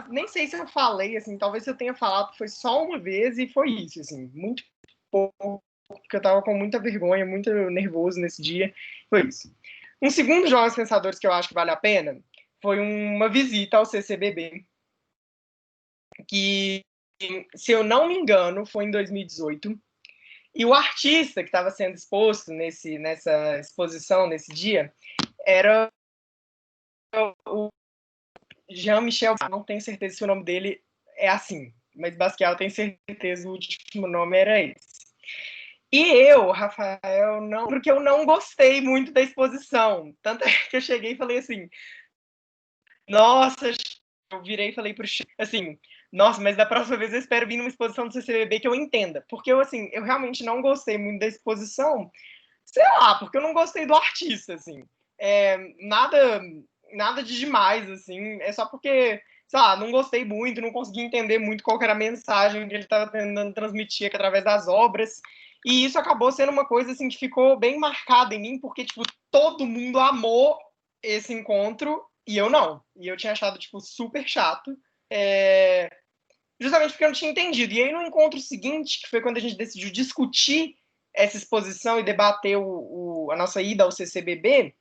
Nem sei se eu falei, assim, talvez eu tenha falado, foi só uma vez e foi isso, assim, muito pouco, porque eu tava com muita vergonha, muito nervoso nesse dia, foi isso. Um segundo Jovens Pensadores que eu acho que vale a pena foi uma visita ao CCBB, que, se eu não me engano, foi em 2018, e o artista que estava sendo exposto nessa exposição, nesse dia, era o Jean-Michel, não tenho certeza se o nome dele é assim, mas Basquiat, eu tenho certeza, o último nome era esse. E eu, Rafael, não, porque eu não gostei muito da exposição. Tanto é que eu cheguei e falei assim, nossa, eu virei e falei pro Chico, assim, nossa, mas da próxima vez eu espero vir numa exposição do CCBB que eu entenda. Porque eu realmente não gostei muito da exposição, sei lá, porque eu não gostei do artista, assim. Nada de demais, assim, é só porque, sei lá, não gostei muito, não consegui entender muito qual era a mensagem que ele estava tentando transmitir aqui através das obras. E isso acabou sendo uma coisa, assim, que ficou bem marcada em mim, porque, todo mundo amou esse encontro e eu não. E eu tinha achado, super chato, justamente porque eu não tinha entendido. E aí, no encontro seguinte, que foi quando a gente decidiu discutir essa exposição e debater a nossa ida ao CCBB,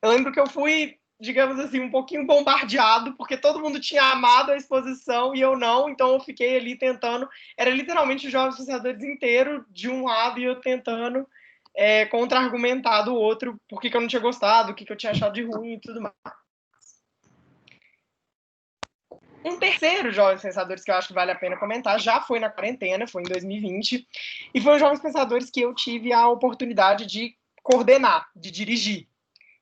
eu lembro que eu fui, digamos assim, um pouquinho bombardeado, porque todo mundo tinha amado a exposição e eu não, então eu fiquei ali tentando, era literalmente os Jovens Pensadores inteiro de um lado e eu tentando contra-argumentar do outro, por que eu não tinha gostado, o que eu tinha achado de ruim e tudo mais. Um terceiro Jovens Pensadores que eu acho que vale a pena comentar já foi na quarentena, foi em 2020, e foi os Jovens Pensadores que eu tive a oportunidade de coordenar, de dirigir.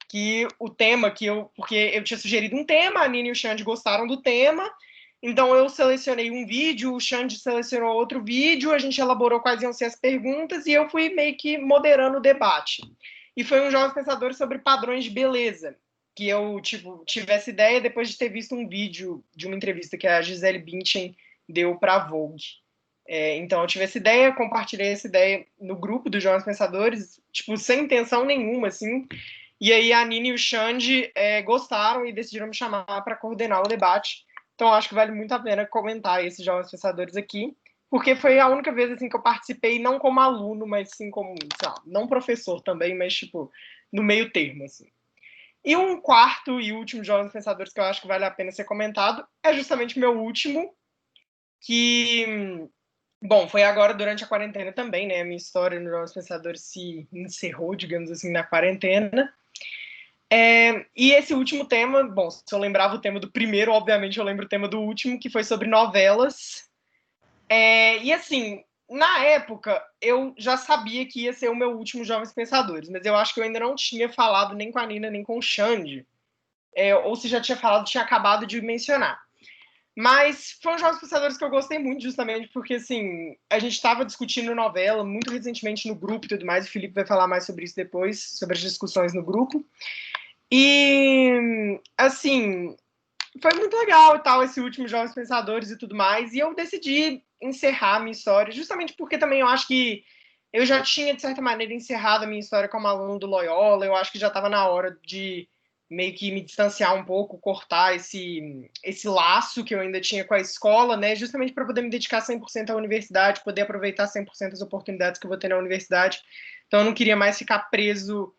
Que o tema porque eu tinha sugerido um tema, a Nina e o Xande gostaram do tema, então eu selecionei um vídeo, o Xande selecionou outro vídeo, a gente elaborou quais iam ser as perguntas e eu fui meio que moderando o debate. E foi um Jovens Pensadores sobre padrões de beleza, que eu tive essa ideia depois de ter visto um vídeo de uma entrevista que a Gisele Bündchen deu para a Vogue. Então eu tive essa ideia, compartilhei essa ideia no grupo dos Jovens Pensadores, sem intenção nenhuma, assim. E aí a Nina e o Xande gostaram e decidiram me chamar para coordenar o debate. Então acho que vale muito a pena comentar esses Jovens Pensadores aqui, porque foi a única vez assim que eu participei, não como aluno, mas sim como, sei lá, não professor também, mas no meio termo, assim. E um quarto e último Jovens Pensadores que eu acho que vale a pena ser comentado é justamente o meu último, que, bom, foi agora durante a quarentena também, né? A minha história no Jovens Pensadores se encerrou, digamos assim, na quarentena. E esse último tema, bom, se eu lembrava o tema do primeiro, obviamente eu lembro o tema do último, que foi sobre novelas. E assim, na época, eu já sabia que ia ser o meu último Jovens Pensadores, mas eu acho que eu ainda não tinha falado nem com a Nina, nem com o Xande. Ou se já tinha falado, tinha acabado de mencionar. Mas foi um Jovens Pensadores que eu gostei muito, justamente porque, assim, a gente estava discutindo novela muito recentemente no grupo e tudo mais, o Felipe vai falar mais sobre isso depois, sobre as discussões no grupo. E, assim, foi muito legal e tal, esse último Jovens Pensadores e tudo mais, e eu decidi encerrar a minha história, justamente porque também eu acho que eu já tinha, de certa maneira, encerrado a minha história como aluno do Loyola, eu acho que já estava na hora de meio que me distanciar um pouco, cortar esse laço que eu ainda tinha com a escola, né, justamente para poder me dedicar 100% à universidade, poder aproveitar 100% as oportunidades que eu vou ter na universidade. Então eu não queria mais ficar preso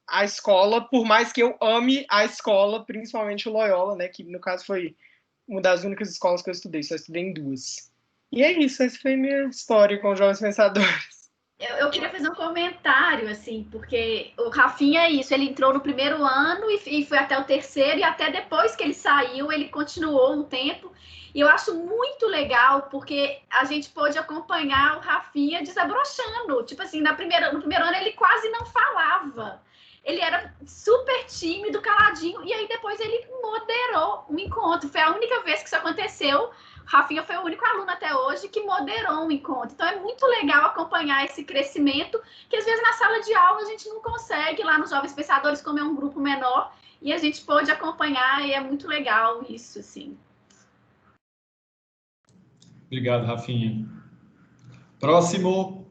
à escola, por mais que eu ame a escola, principalmente o Loyola, né, que no caso foi uma das únicas escolas que eu estudei, só estudei em 2. E é isso, essa foi minha história com os Jovens Pensadores.
Eu queria fazer um comentário, assim, porque o Rafinha é isso, ele entrou no primeiro ano e foi até o terceiro, e até depois que ele saiu, ele continuou um tempo. E eu acho muito legal, porque a gente pôde acompanhar o Rafinha desabrochando. Tipo assim, no primeiro ano ele quase não falava. Ele era super tímido, caladinho, e aí depois ele moderou um encontro. Foi a única vez que isso aconteceu. Rafinha foi o único aluno até hoje que moderou um encontro. Então é muito legal acompanhar esse crescimento, que às vezes na sala de aula a gente não consegue, lá nos Jovens Pensadores, como é um grupo menor, e a gente pôde acompanhar, e é muito legal isso, assim.
Obrigado, Rafinha. Próximo.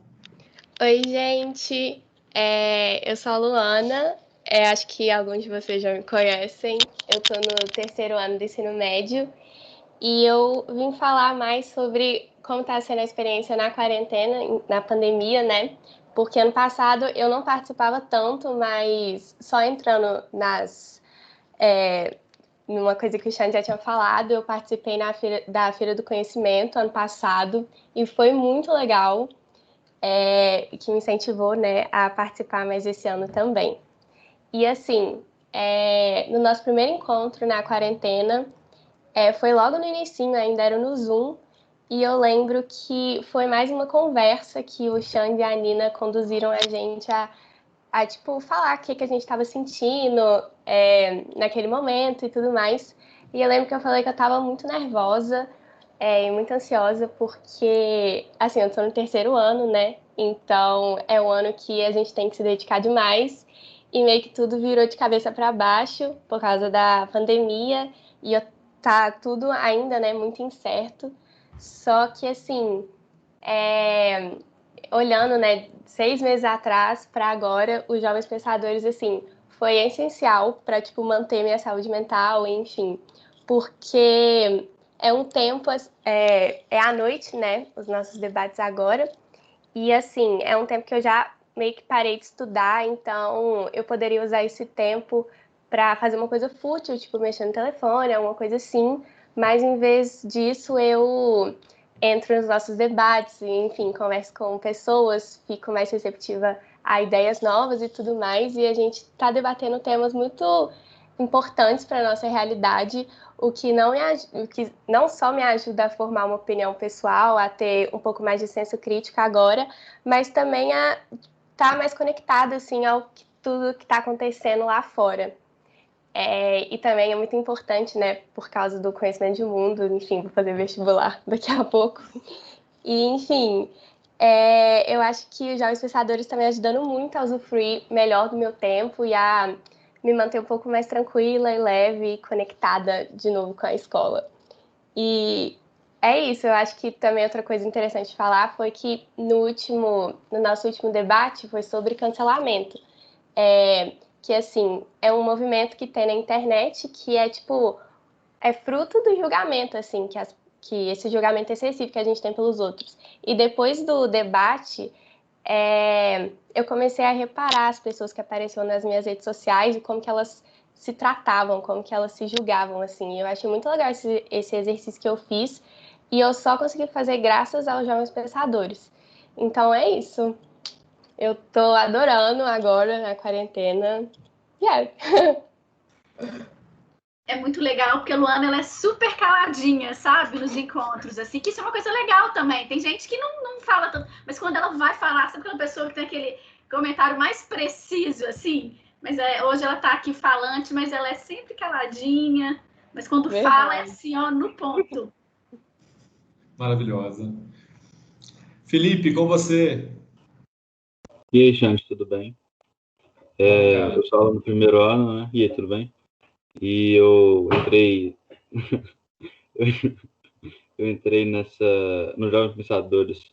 Oi, gente. Eu sou a Luana. Acho que alguns de vocês já me conhecem. Eu estou no terceiro ano do ensino médio. E eu vim falar mais sobre como está sendo a experiência na quarentena, na pandemia, né? Porque ano passado eu não participava tanto, mas só entrando numa coisa que o Xande já tinha falado, eu participei da Feira do Conhecimento ano passado e foi muito legal, que me incentivou, né, a participar mais esse ano também. E assim, no nosso primeiro encontro na quarentena, foi logo no inicinho, ainda era no Zoom, e eu lembro que foi mais uma conversa que o Xande e a Nina conduziram a gente a falar o que a gente estava sentindo naquele momento e tudo mais. E eu lembro que eu falei que eu estava muito nervosa e muito ansiosa, porque, assim, eu estou no terceiro ano, né? Então, é um ano que a gente tem que se dedicar demais, e meio que tudo virou de cabeça para baixo por causa da pandemia, e tá tudo ainda, né, muito incerto. Só que, assim, olhando, né, 6 meses atrás para agora, os Jovens Pensadores, assim, foi essencial para, manter minha saúde mental, enfim, porque é um tempo, à noite, né, os nossos debates agora, e, assim, é um tempo que eu já meio que parei de estudar, então eu poderia usar esse tempo para fazer uma coisa fútil, tipo mexer no telefone, alguma coisa assim, mas em vez disso eu entro nos nossos debates e, enfim, converso com pessoas, fico mais receptiva a ideias novas e tudo mais, e a gente está debatendo temas muito importantes para a nossa realidade, o que não só me ajuda a formar uma opinião pessoal, a ter um pouco mais de senso crítico agora, mas também a estar mais conectada assim, ao tudo que está acontecendo lá fora. E também é muito importante, né, por causa do conhecimento de mundo, enfim, vou fazer vestibular daqui a pouco. E, enfim, eu acho que os Jovens Pensadores estão me ajudando muito a usufruir melhor do meu tempo e a me manter um pouco mais tranquila e leve e conectada de novo com a escola. E é isso, eu acho que também outra coisa interessante de falar foi que no nosso último debate foi sobre cancelamento. Que, assim, é um movimento que tem na internet que é fruto do julgamento, assim, que esse julgamento excessivo que a gente tem pelos outros. E depois do debate, eu comecei a reparar as pessoas que apareciam nas minhas redes sociais e como que elas se tratavam, como que elas se julgavam, assim. Eu achei muito legal esse exercício que eu fiz e eu só consegui fazer graças aos Jovens Pensadores. Então é isso. Eu tô adorando agora na quarentena.
É muito legal, porque a Luana ela é super caladinha, sabe? Nos encontros, assim, que isso é uma coisa legal também. Tem gente que não fala tanto, mas quando ela vai falar, sabe aquela pessoa que tem aquele comentário mais preciso, assim? Mas hoje ela tá aqui falante, mas ela é sempre caladinha. Mas quando fala, é assim, ó, no ponto.
Maravilhosa. Felipe, com você.
E aí, gente, tudo bem? Eu sou aluno no primeiro ano, né? E aí, tudo bem? E eu entrei nos Jovens Pensadores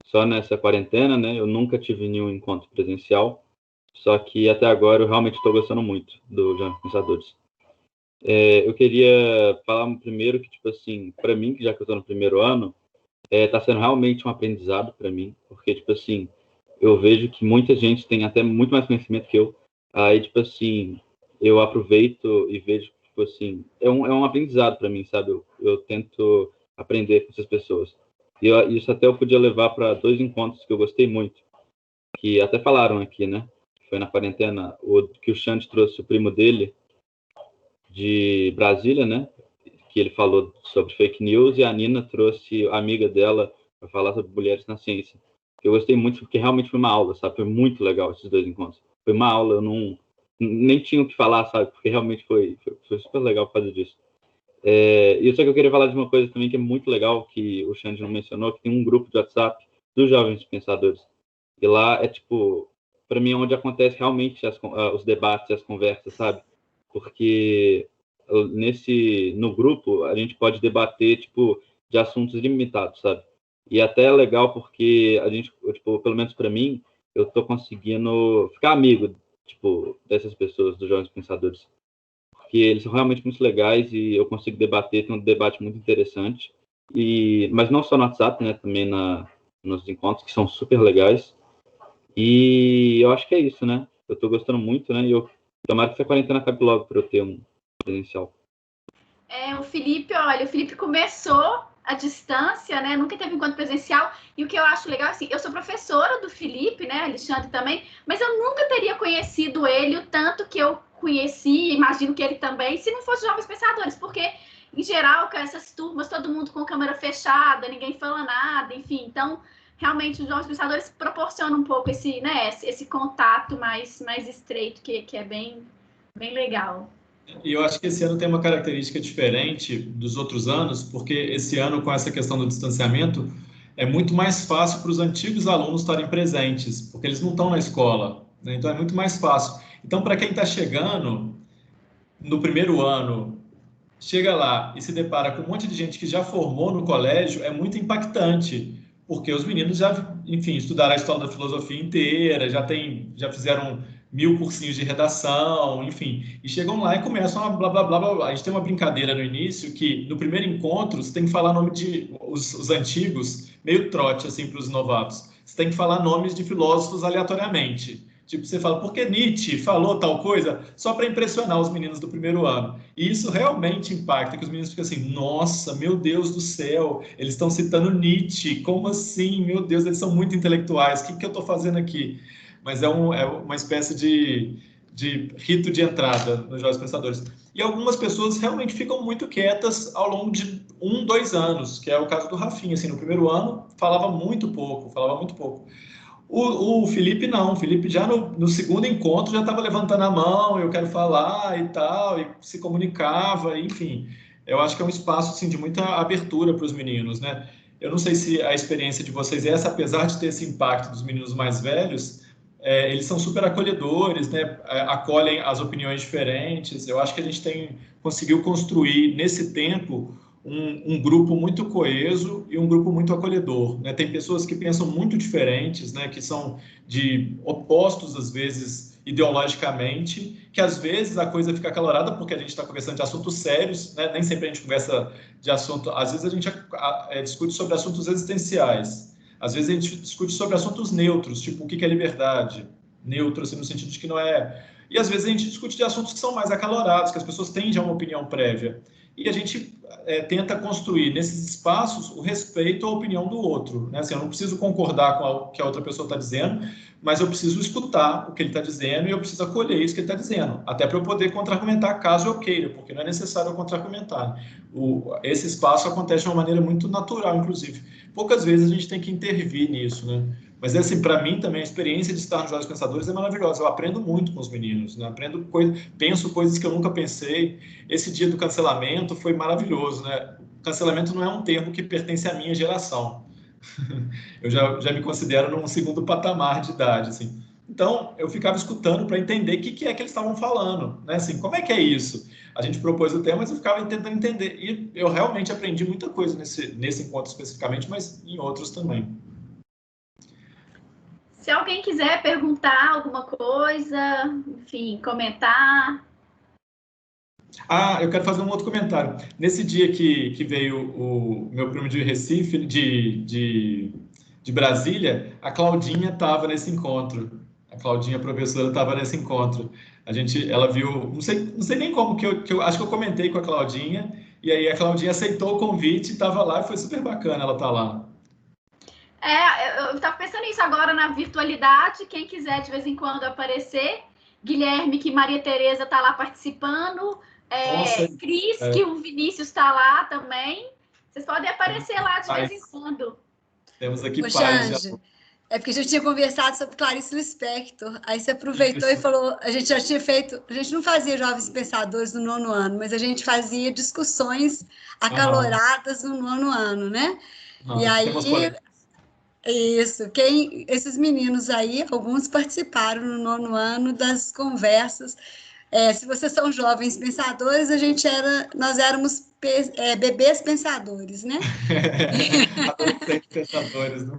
só nessa quarentena, né? Eu nunca tive nenhum encontro presencial, só que até agora eu realmente estou gostando muito dos Jovens Pensadores. Eu queria falar primeiro que, tipo assim, para mim, que já que eu estou no primeiro ano, está sendo realmente um aprendizado para mim, porque, tipo assim, eu vejo que muita gente tem até muito mais conhecimento que eu, aí, tipo assim, eu aproveito e vejo, tipo assim, é um aprendizado para mim, sabe? Eu tento aprender com essas pessoas. E isso até eu podia levar para 2 encontros que eu gostei muito, que até falaram aqui, né? Foi na quarentena, que o Xande trouxe o primo dele de Brasília, né? Que ele falou sobre fake news, e a Nina trouxe a amiga dela para falar sobre mulheres na ciência. Eu gostei muito, porque realmente foi uma aula, sabe? Foi muito legal esses 2 encontros. Foi uma aula, eu nem tinha o que falar, sabe? Porque realmente foi super legal por causa disso. E só que eu queria falar de uma coisa também que é muito legal, que o Xande não mencionou, que tem um grupo de WhatsApp dos Jovens Pensadores. E lá é, tipo, para mim, onde acontece realmente os debates e as conversas, sabe? Porque no grupo a gente pode debater, tipo, de assuntos limitados, sabe? E até é legal porque a gente, tipo, pelo menos para mim, eu tô conseguindo ficar amigo, tipo, dessas pessoas, dos Jovens Pensadores. Porque eles são realmente muito legais e eu consigo debater, tem um debate muito interessante. Mas não só no WhatsApp, né? Também nos encontros, que são super legais. E eu acho que é isso, né? Eu tô gostando muito, né? E eu tomara que essa quarentena acabe logo para eu ter um presencial.
O Felipe começou à distância, né? Nunca teve encontro presencial. E o que eu acho legal, assim, eu sou professora do Felipe, né? Alexandre também, mas eu nunca teria conhecido ele o tanto que eu conheci, imagino que ele também, se não fosse Jovens Pensadores, porque, em geral, com essas turmas, todo mundo com câmera fechada, ninguém fala nada, enfim. Então, realmente, os Jovens Pensadores proporcionam um pouco esse contato mais estreito, que é bem legal.
E eu acho que esse ano tem uma característica diferente dos outros anos, porque esse ano, com essa questão do distanciamento, é muito mais fácil para os antigos alunos estarem presentes, porque eles não estão na escola, né? Então é muito mais fácil. Então, para quem está chegando no primeiro ano, chega lá e se depara com um monte de gente que já formou no colégio, é muito impactante, porque os meninos já, enfim, estudaram a história da filosofia inteira, já fizeram 1000 cursinhos de redação, enfim, e chegam lá e começam a blá, blá, blá, blá, blá. A gente tem uma brincadeira no início que, no primeiro encontro, você tem que falar o nome de os antigos, meio trote, assim, para os novatos. você tem que falar nomes de filósofos aleatoriamente. Tipo, você fala, por que Nietzsche falou tal coisa? Só para impressionar os meninos do primeiro ano. E isso realmente impacta, que os meninos ficam assim, nossa, meu Deus do céu, eles estão citando Nietzsche, como assim? Meu Deus, eles são muito intelectuais, o que eu estou fazendo aqui? Mas é uma espécie de rito de entrada nos Jovens Pensadores. E algumas pessoas realmente ficam muito quietas ao longo de 1, 2 anos, que é o caso do Rafinha. Assim, no primeiro ano, falava muito pouco. O Felipe não, o Felipe já no segundo encontro já estava levantando a mão, eu quero falar e tal, e se comunicava, enfim. Eu acho que é um espaço assim, de muita abertura para os meninos, né? Eu não sei se a experiência de vocês é essa, apesar de ter esse impacto dos meninos mais velhos, eles são super acolhedores, né? Acolhem as opiniões diferentes. Eu acho que a gente conseguiu construir nesse tempo um grupo muito coeso e um grupo muito acolhedor, né? Tem pessoas que pensam muito diferentes, né? Que são de opostos, às vezes, ideologicamente, que às vezes a coisa fica acalorada porque a gente está conversando de assuntos sérios, né? Nem sempre a gente conversa de assunto... Às vezes a gente discute sobre assuntos existenciais. Às vezes a gente discute sobre assuntos neutros, tipo o que é liberdade. Neutro, assim, no sentido de que não é... E às vezes a gente discute de assuntos que são mais acalorados, que as pessoas têm já uma opinião prévia. E a gente tenta construir nesses espaços o respeito à opinião do outro, né? Assim, eu não preciso concordar com o que a outra pessoa está dizendo, mas eu preciso escutar o que ele está dizendo e eu preciso acolher isso que ele está dizendo, até para eu poder contra-argumentar caso eu queira, porque não é necessário eu contra-argumentar. Esse espaço acontece de uma maneira muito natural, inclusive. Poucas vezes a gente tem que intervir nisso, né? Mas, assim, para mim também, a experiência de estar nos Jovens Pensadores é maravilhosa. Eu aprendo muito com os meninos, né? Penso coisas que eu nunca pensei. Esse dia do cancelamento foi maravilhoso, né? Cancelamento não é um termo que pertence à minha geração. Eu já me considero num segundo patamar de idade, assim. Então, eu ficava escutando para entender o que é que eles estavam falando, né? Assim, como é que é isso? A gente propôs o tema, mas eu ficava tentando entender. E eu realmente aprendi muita coisa nesse encontro especificamente, mas em outros também.
Se alguém quiser perguntar alguma coisa, enfim, comentar.
Eu quero fazer um outro comentário. Nesse dia que veio o meu primo de Recife, de Brasília, a Claudinha estava nesse encontro. A Claudinha, professora, estava nesse encontro. Ela viu, não sei nem como, que eu acho que eu comentei com a Claudinha, e aí a Claudinha aceitou o convite, estava lá, e foi super bacana ela estar lá.
Eu estava pensando nisso agora na virtualidade, quem quiser de vez em quando aparecer, Guilherme, que Maria Tereza está lá participando, Cris, que o Vinícius está lá também, vocês podem aparecer lá de vez em quando.
Temos aqui
pais. É porque a gente tinha conversado sobre Clarice Lispector, aí você aproveitou e falou, a gente já tinha feito, a gente não fazia Jovens Pensadores no 9º ano, mas a gente fazia discussões acaloradas no 9º ano, né? E aí... Isso, esses meninos aí, alguns participaram no 9º ano das conversas. Se vocês são jovens pensadores, nós éramos bebês pensadores, né?
Adolescentes pensadores, né?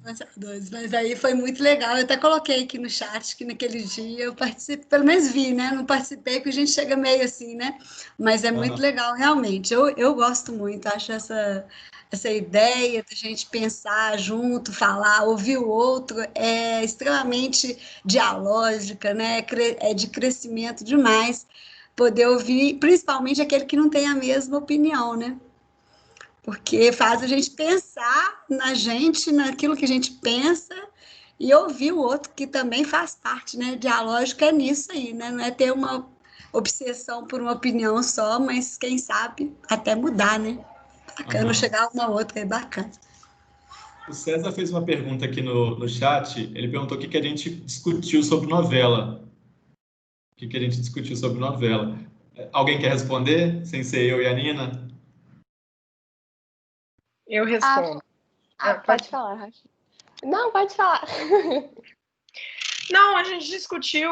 Pensadores, mas aí foi muito legal. Eu até coloquei aqui no chat que naquele dia eu participei, pelo menos vi, né? Não participei porque a gente chega meio assim, né? Mas é muito legal, realmente. Eu gosto muito, acho essa ideia da gente pensar junto, falar, ouvir o outro, é extremamente dialógica, né? É de crescimento demais poder ouvir, principalmente aquele que não tem a mesma opinião, né? Porque faz a gente pensar na gente, naquilo que a gente pensa, e ouvir o outro, que também faz parte, né? Dialógica é nisso aí, né? Não é ter uma obsessão por uma opinião só, mas quem sabe até mudar, né? Bacana chegar a uma outra, é bacana.
O César fez uma pergunta aqui no chat, ele perguntou o que a gente discutiu sobre novela. O que a gente discutiu sobre novela. Alguém quer responder, sem ser eu e a Nina?
Eu respondo.
Pode falar, Rafa. Não, pode falar.
Não, a gente discutiu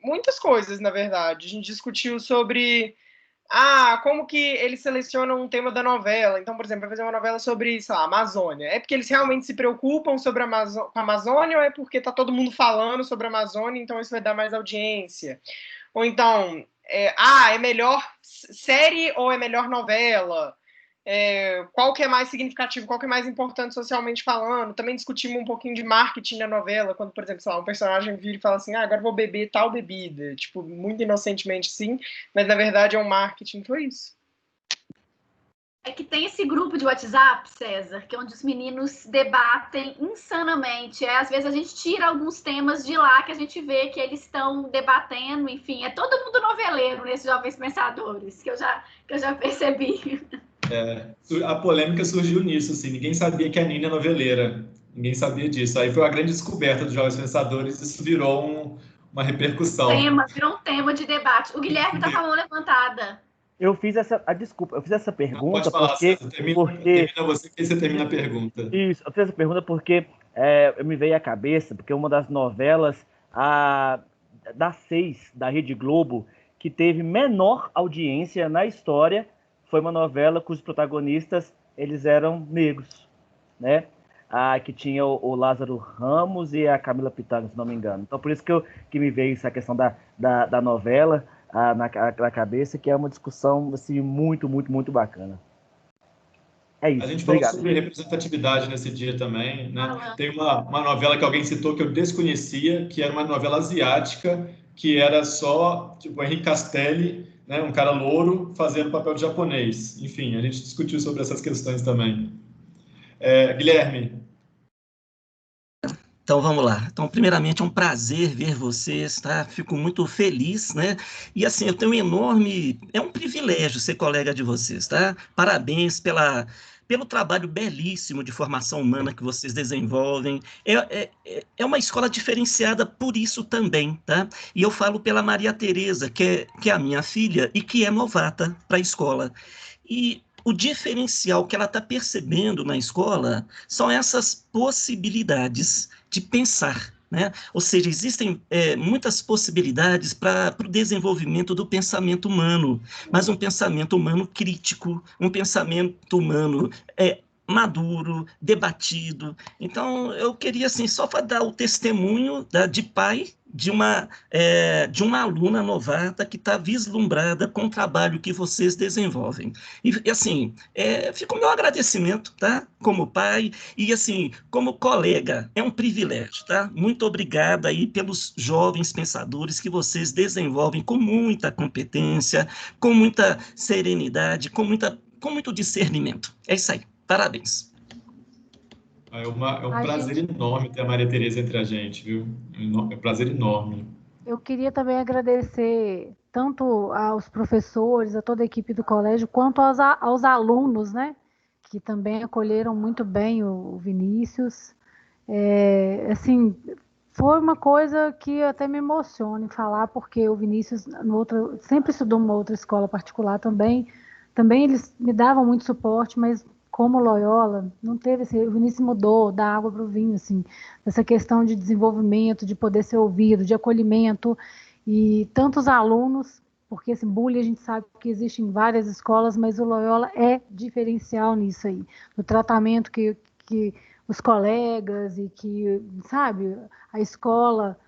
muitas coisas, na verdade. A gente discutiu sobre como que eles selecionam um tema da novela. Então, por exemplo, vai fazer uma novela sobre, sei lá, Amazônia. É porque eles realmente se preocupam sobre com a Amazônia ou é porque tá todo mundo falando sobre a Amazônia, então isso vai dar mais audiência? Ou então, é melhor série ou é melhor novela? qual que é mais significativo, qual que é mais importante socialmente falando. Também discutimos um pouquinho de marketing da novela, quando, por exemplo, sei lá, um personagem vira e fala assim, agora vou beber tal bebida, tipo, muito inocentemente sim, mas na verdade é um marketing, foi isso.
É que tem esse grupo de WhatsApp, César, que é onde os meninos debatem insanamente. Às vezes a gente tira alguns temas de lá que a gente vê que eles estão debatendo, enfim, é todo mundo noveleiro nesses Jovens Pensadores, que eu já percebi.
A polêmica surgiu nisso, assim, ninguém sabia que a Nina é noveleira, ninguém sabia disso. Aí foi uma grande descoberta dos Jovens Pensadores, isso virou uma repercussão.
Virou um tema de debate. O Guilherme está com a mão levantada.
Eu fiz essa pergunta.
Pode falar,
porque
termina você, que você termina a pergunta.
Isso, eu fiz essa pergunta porque me veio à cabeça, porque uma das novelas das 6 da Rede Globo que teve menor audiência na história foi uma novela cujos protagonistas eles eram negros, né? Que tinha o Lázaro Ramos e a Camila Pitanga, se não me engano. Então, por isso que me veio essa questão da novela na cabeça, que é uma discussão assim, muito, muito, muito bacana. É isso.
A gente falou sobre representatividade nesse dia também, né? Tem uma novela que alguém citou que eu desconhecia, que era uma novela asiática, que era só tipo Henrique Castelli, né? Um cara louro fazendo papel de japonês. Enfim, a gente discutiu sobre essas questões também. Guilherme.
Então, vamos lá. Então, primeiramente, é um prazer ver vocês, tá? Fico muito feliz, né? E, assim, eu tenho é um privilégio ser colega de vocês, tá? Parabéns pelo trabalho belíssimo de formação humana que vocês desenvolvem. É uma escola diferenciada por isso também, tá? E eu falo pela Maria Tereza, que é a minha filha e que é novata para a escola. E o diferencial que ela está percebendo na escola são essas possibilidades de pensar, né? Ou seja, existem muitas possibilidades para o desenvolvimento do pensamento humano, mas um pensamento humano crítico, um pensamento humano maduro, debatido. Então, eu queria assim, só dar o testemunho de pai de uma aluna novata que está vislumbrada com o trabalho que vocês desenvolvem. E assim, fica o meu agradecimento, tá? Como pai e, assim, como colega, é um privilégio, tá? Muito obrigada aí pelos jovens pensadores que vocês desenvolvem com muita competência, com muita serenidade, com muito discernimento. É isso aí. Parabéns.
É um prazer enorme ter a Maria Tereza entre a gente, viu? É um prazer enorme.
Eu queria também agradecer tanto aos professores, a toda a equipe do colégio, quanto aos alunos, né? Que também acolheram muito bem o Vinícius. Assim, foi uma coisa que até me emociona em falar, porque o Vinícius sempre estudou numa outra escola particular também. Também eles me davam muito suporte, mas como Loyola, não teve o Vinícius mudou da água para o vinho, assim, essa questão de desenvolvimento, de poder ser ouvido, de acolhimento, e tantos alunos, porque esse bullying a gente sabe que existe em várias escolas, mas o Loyola é diferencial nisso aí, no tratamento que os colegas e que, sabe, a escola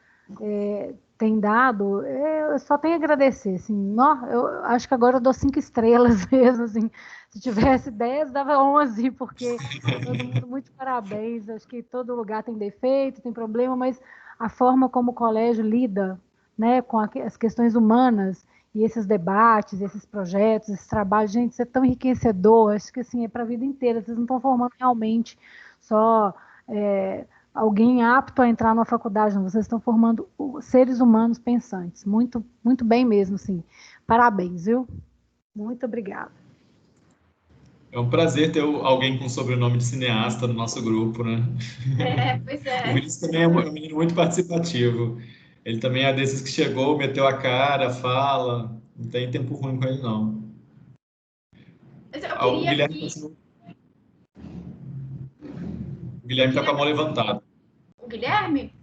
tem dado, eu só tenho a agradecer, assim, eu acho que agora eu dou 5 estrelas mesmo, assim, se tivesse 10, dava 11, porque todo mundo, muito parabéns, acho que todo lugar tem defeito, tem problema, mas a forma como o colégio lida, né, com as questões humanas, e esses debates, esses projetos, esse trabalho, gente, isso é tão enriquecedor, acho que assim, é para a vida inteira, vocês não estão formando realmente só alguém apto a entrar numa faculdade, não, vocês estão formando seres humanos pensantes, muito, muito bem mesmo, assim, parabéns, viu? Muito obrigada.
É um prazer ter alguém com sobrenome de cineasta no nosso grupo, né?
Pois é.
O Vinícius também é um menino muito participativo. Ele também é desses que chegou, meteu a cara, fala. Não tem tempo ruim com ele, não.
Mas eu queria
O Guilherme está com a mão levantada.
O Guilherme?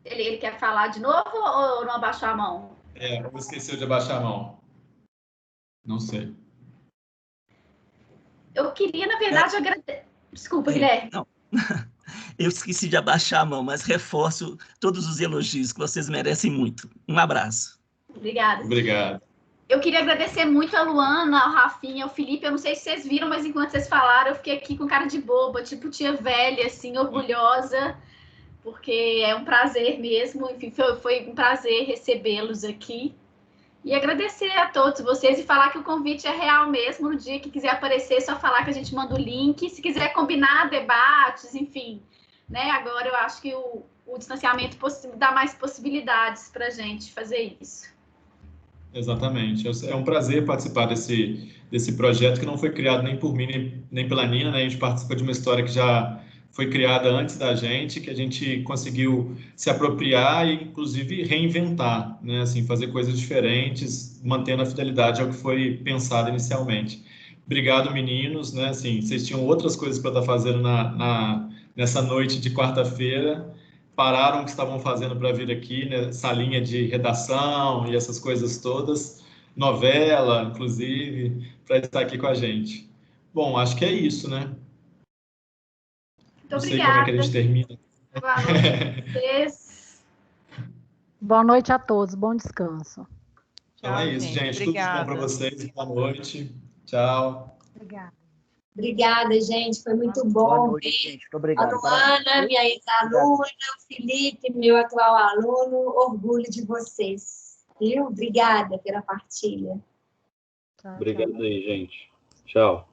Ele quer falar de novo ou não abaixou a mão?
Ou esqueceu de abaixar a mão. Não sei.
Eu queria, na verdade, agradecer. Desculpa, Guilherme.
Não. Eu esqueci de abaixar a mão, mas reforço todos os elogios que vocês merecem muito. Um abraço.
Obrigada.
Obrigado.
Eu queria agradecer muito a Luana, ao Rafinha, ao Felipe. Eu não sei se vocês viram, mas enquanto vocês falaram, eu fiquei aqui com cara de boba, tipo tia velha, assim, orgulhosa, porque é um prazer mesmo. Enfim, foi um prazer recebê-los aqui. E agradecer a todos vocês e falar que o convite é real mesmo. No dia que quiser aparecer, é só falar que a gente manda o link. Se quiser combinar debates, enfim, né? Agora eu acho que o distanciamento dá mais possibilidades para a gente fazer isso.
Exatamente. É um prazer participar desse projeto que não foi criado nem por mim, nem pela Nina, né? A gente participa de uma história que já foi criada antes da gente, que a gente conseguiu se apropriar e, inclusive, reinventar, né? Assim, fazer coisas diferentes, mantendo a fidelidade ao que foi pensado inicialmente. Obrigado, meninos, né? Assim, vocês tinham outras coisas para estar fazendo nessa noite de quarta-feira, pararam o que estavam fazendo para vir aqui, né? Salinha de redação e essas coisas todas, novela, inclusive, para estar aqui com a gente. Bom, acho que é isso, né?
Muito
Não sei
obrigada.
como é que a gente termina.
Boa noite a vocês.
Boa noite a todos, bom descanso.
Então é isso, gente. Tudo de bom para vocês. Boa noite. Tchau.
Obrigada.
Obrigada, gente. Foi muito bom.
Boa noite, gente. Muito obrigado.
A Luana, minha ex-aluna, o Felipe, meu atual aluno. Orgulho de vocês. Viu? Obrigada pela partilha.
Obrigado aí, gente. Tchau.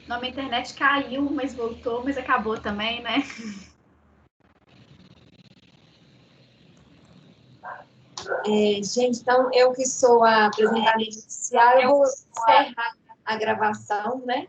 Não, minha internet caiu, mas voltou, mas acabou também, né?
Gente, então, eu que sou a apresentadora inicial, eu vou encerrar a gravação, né?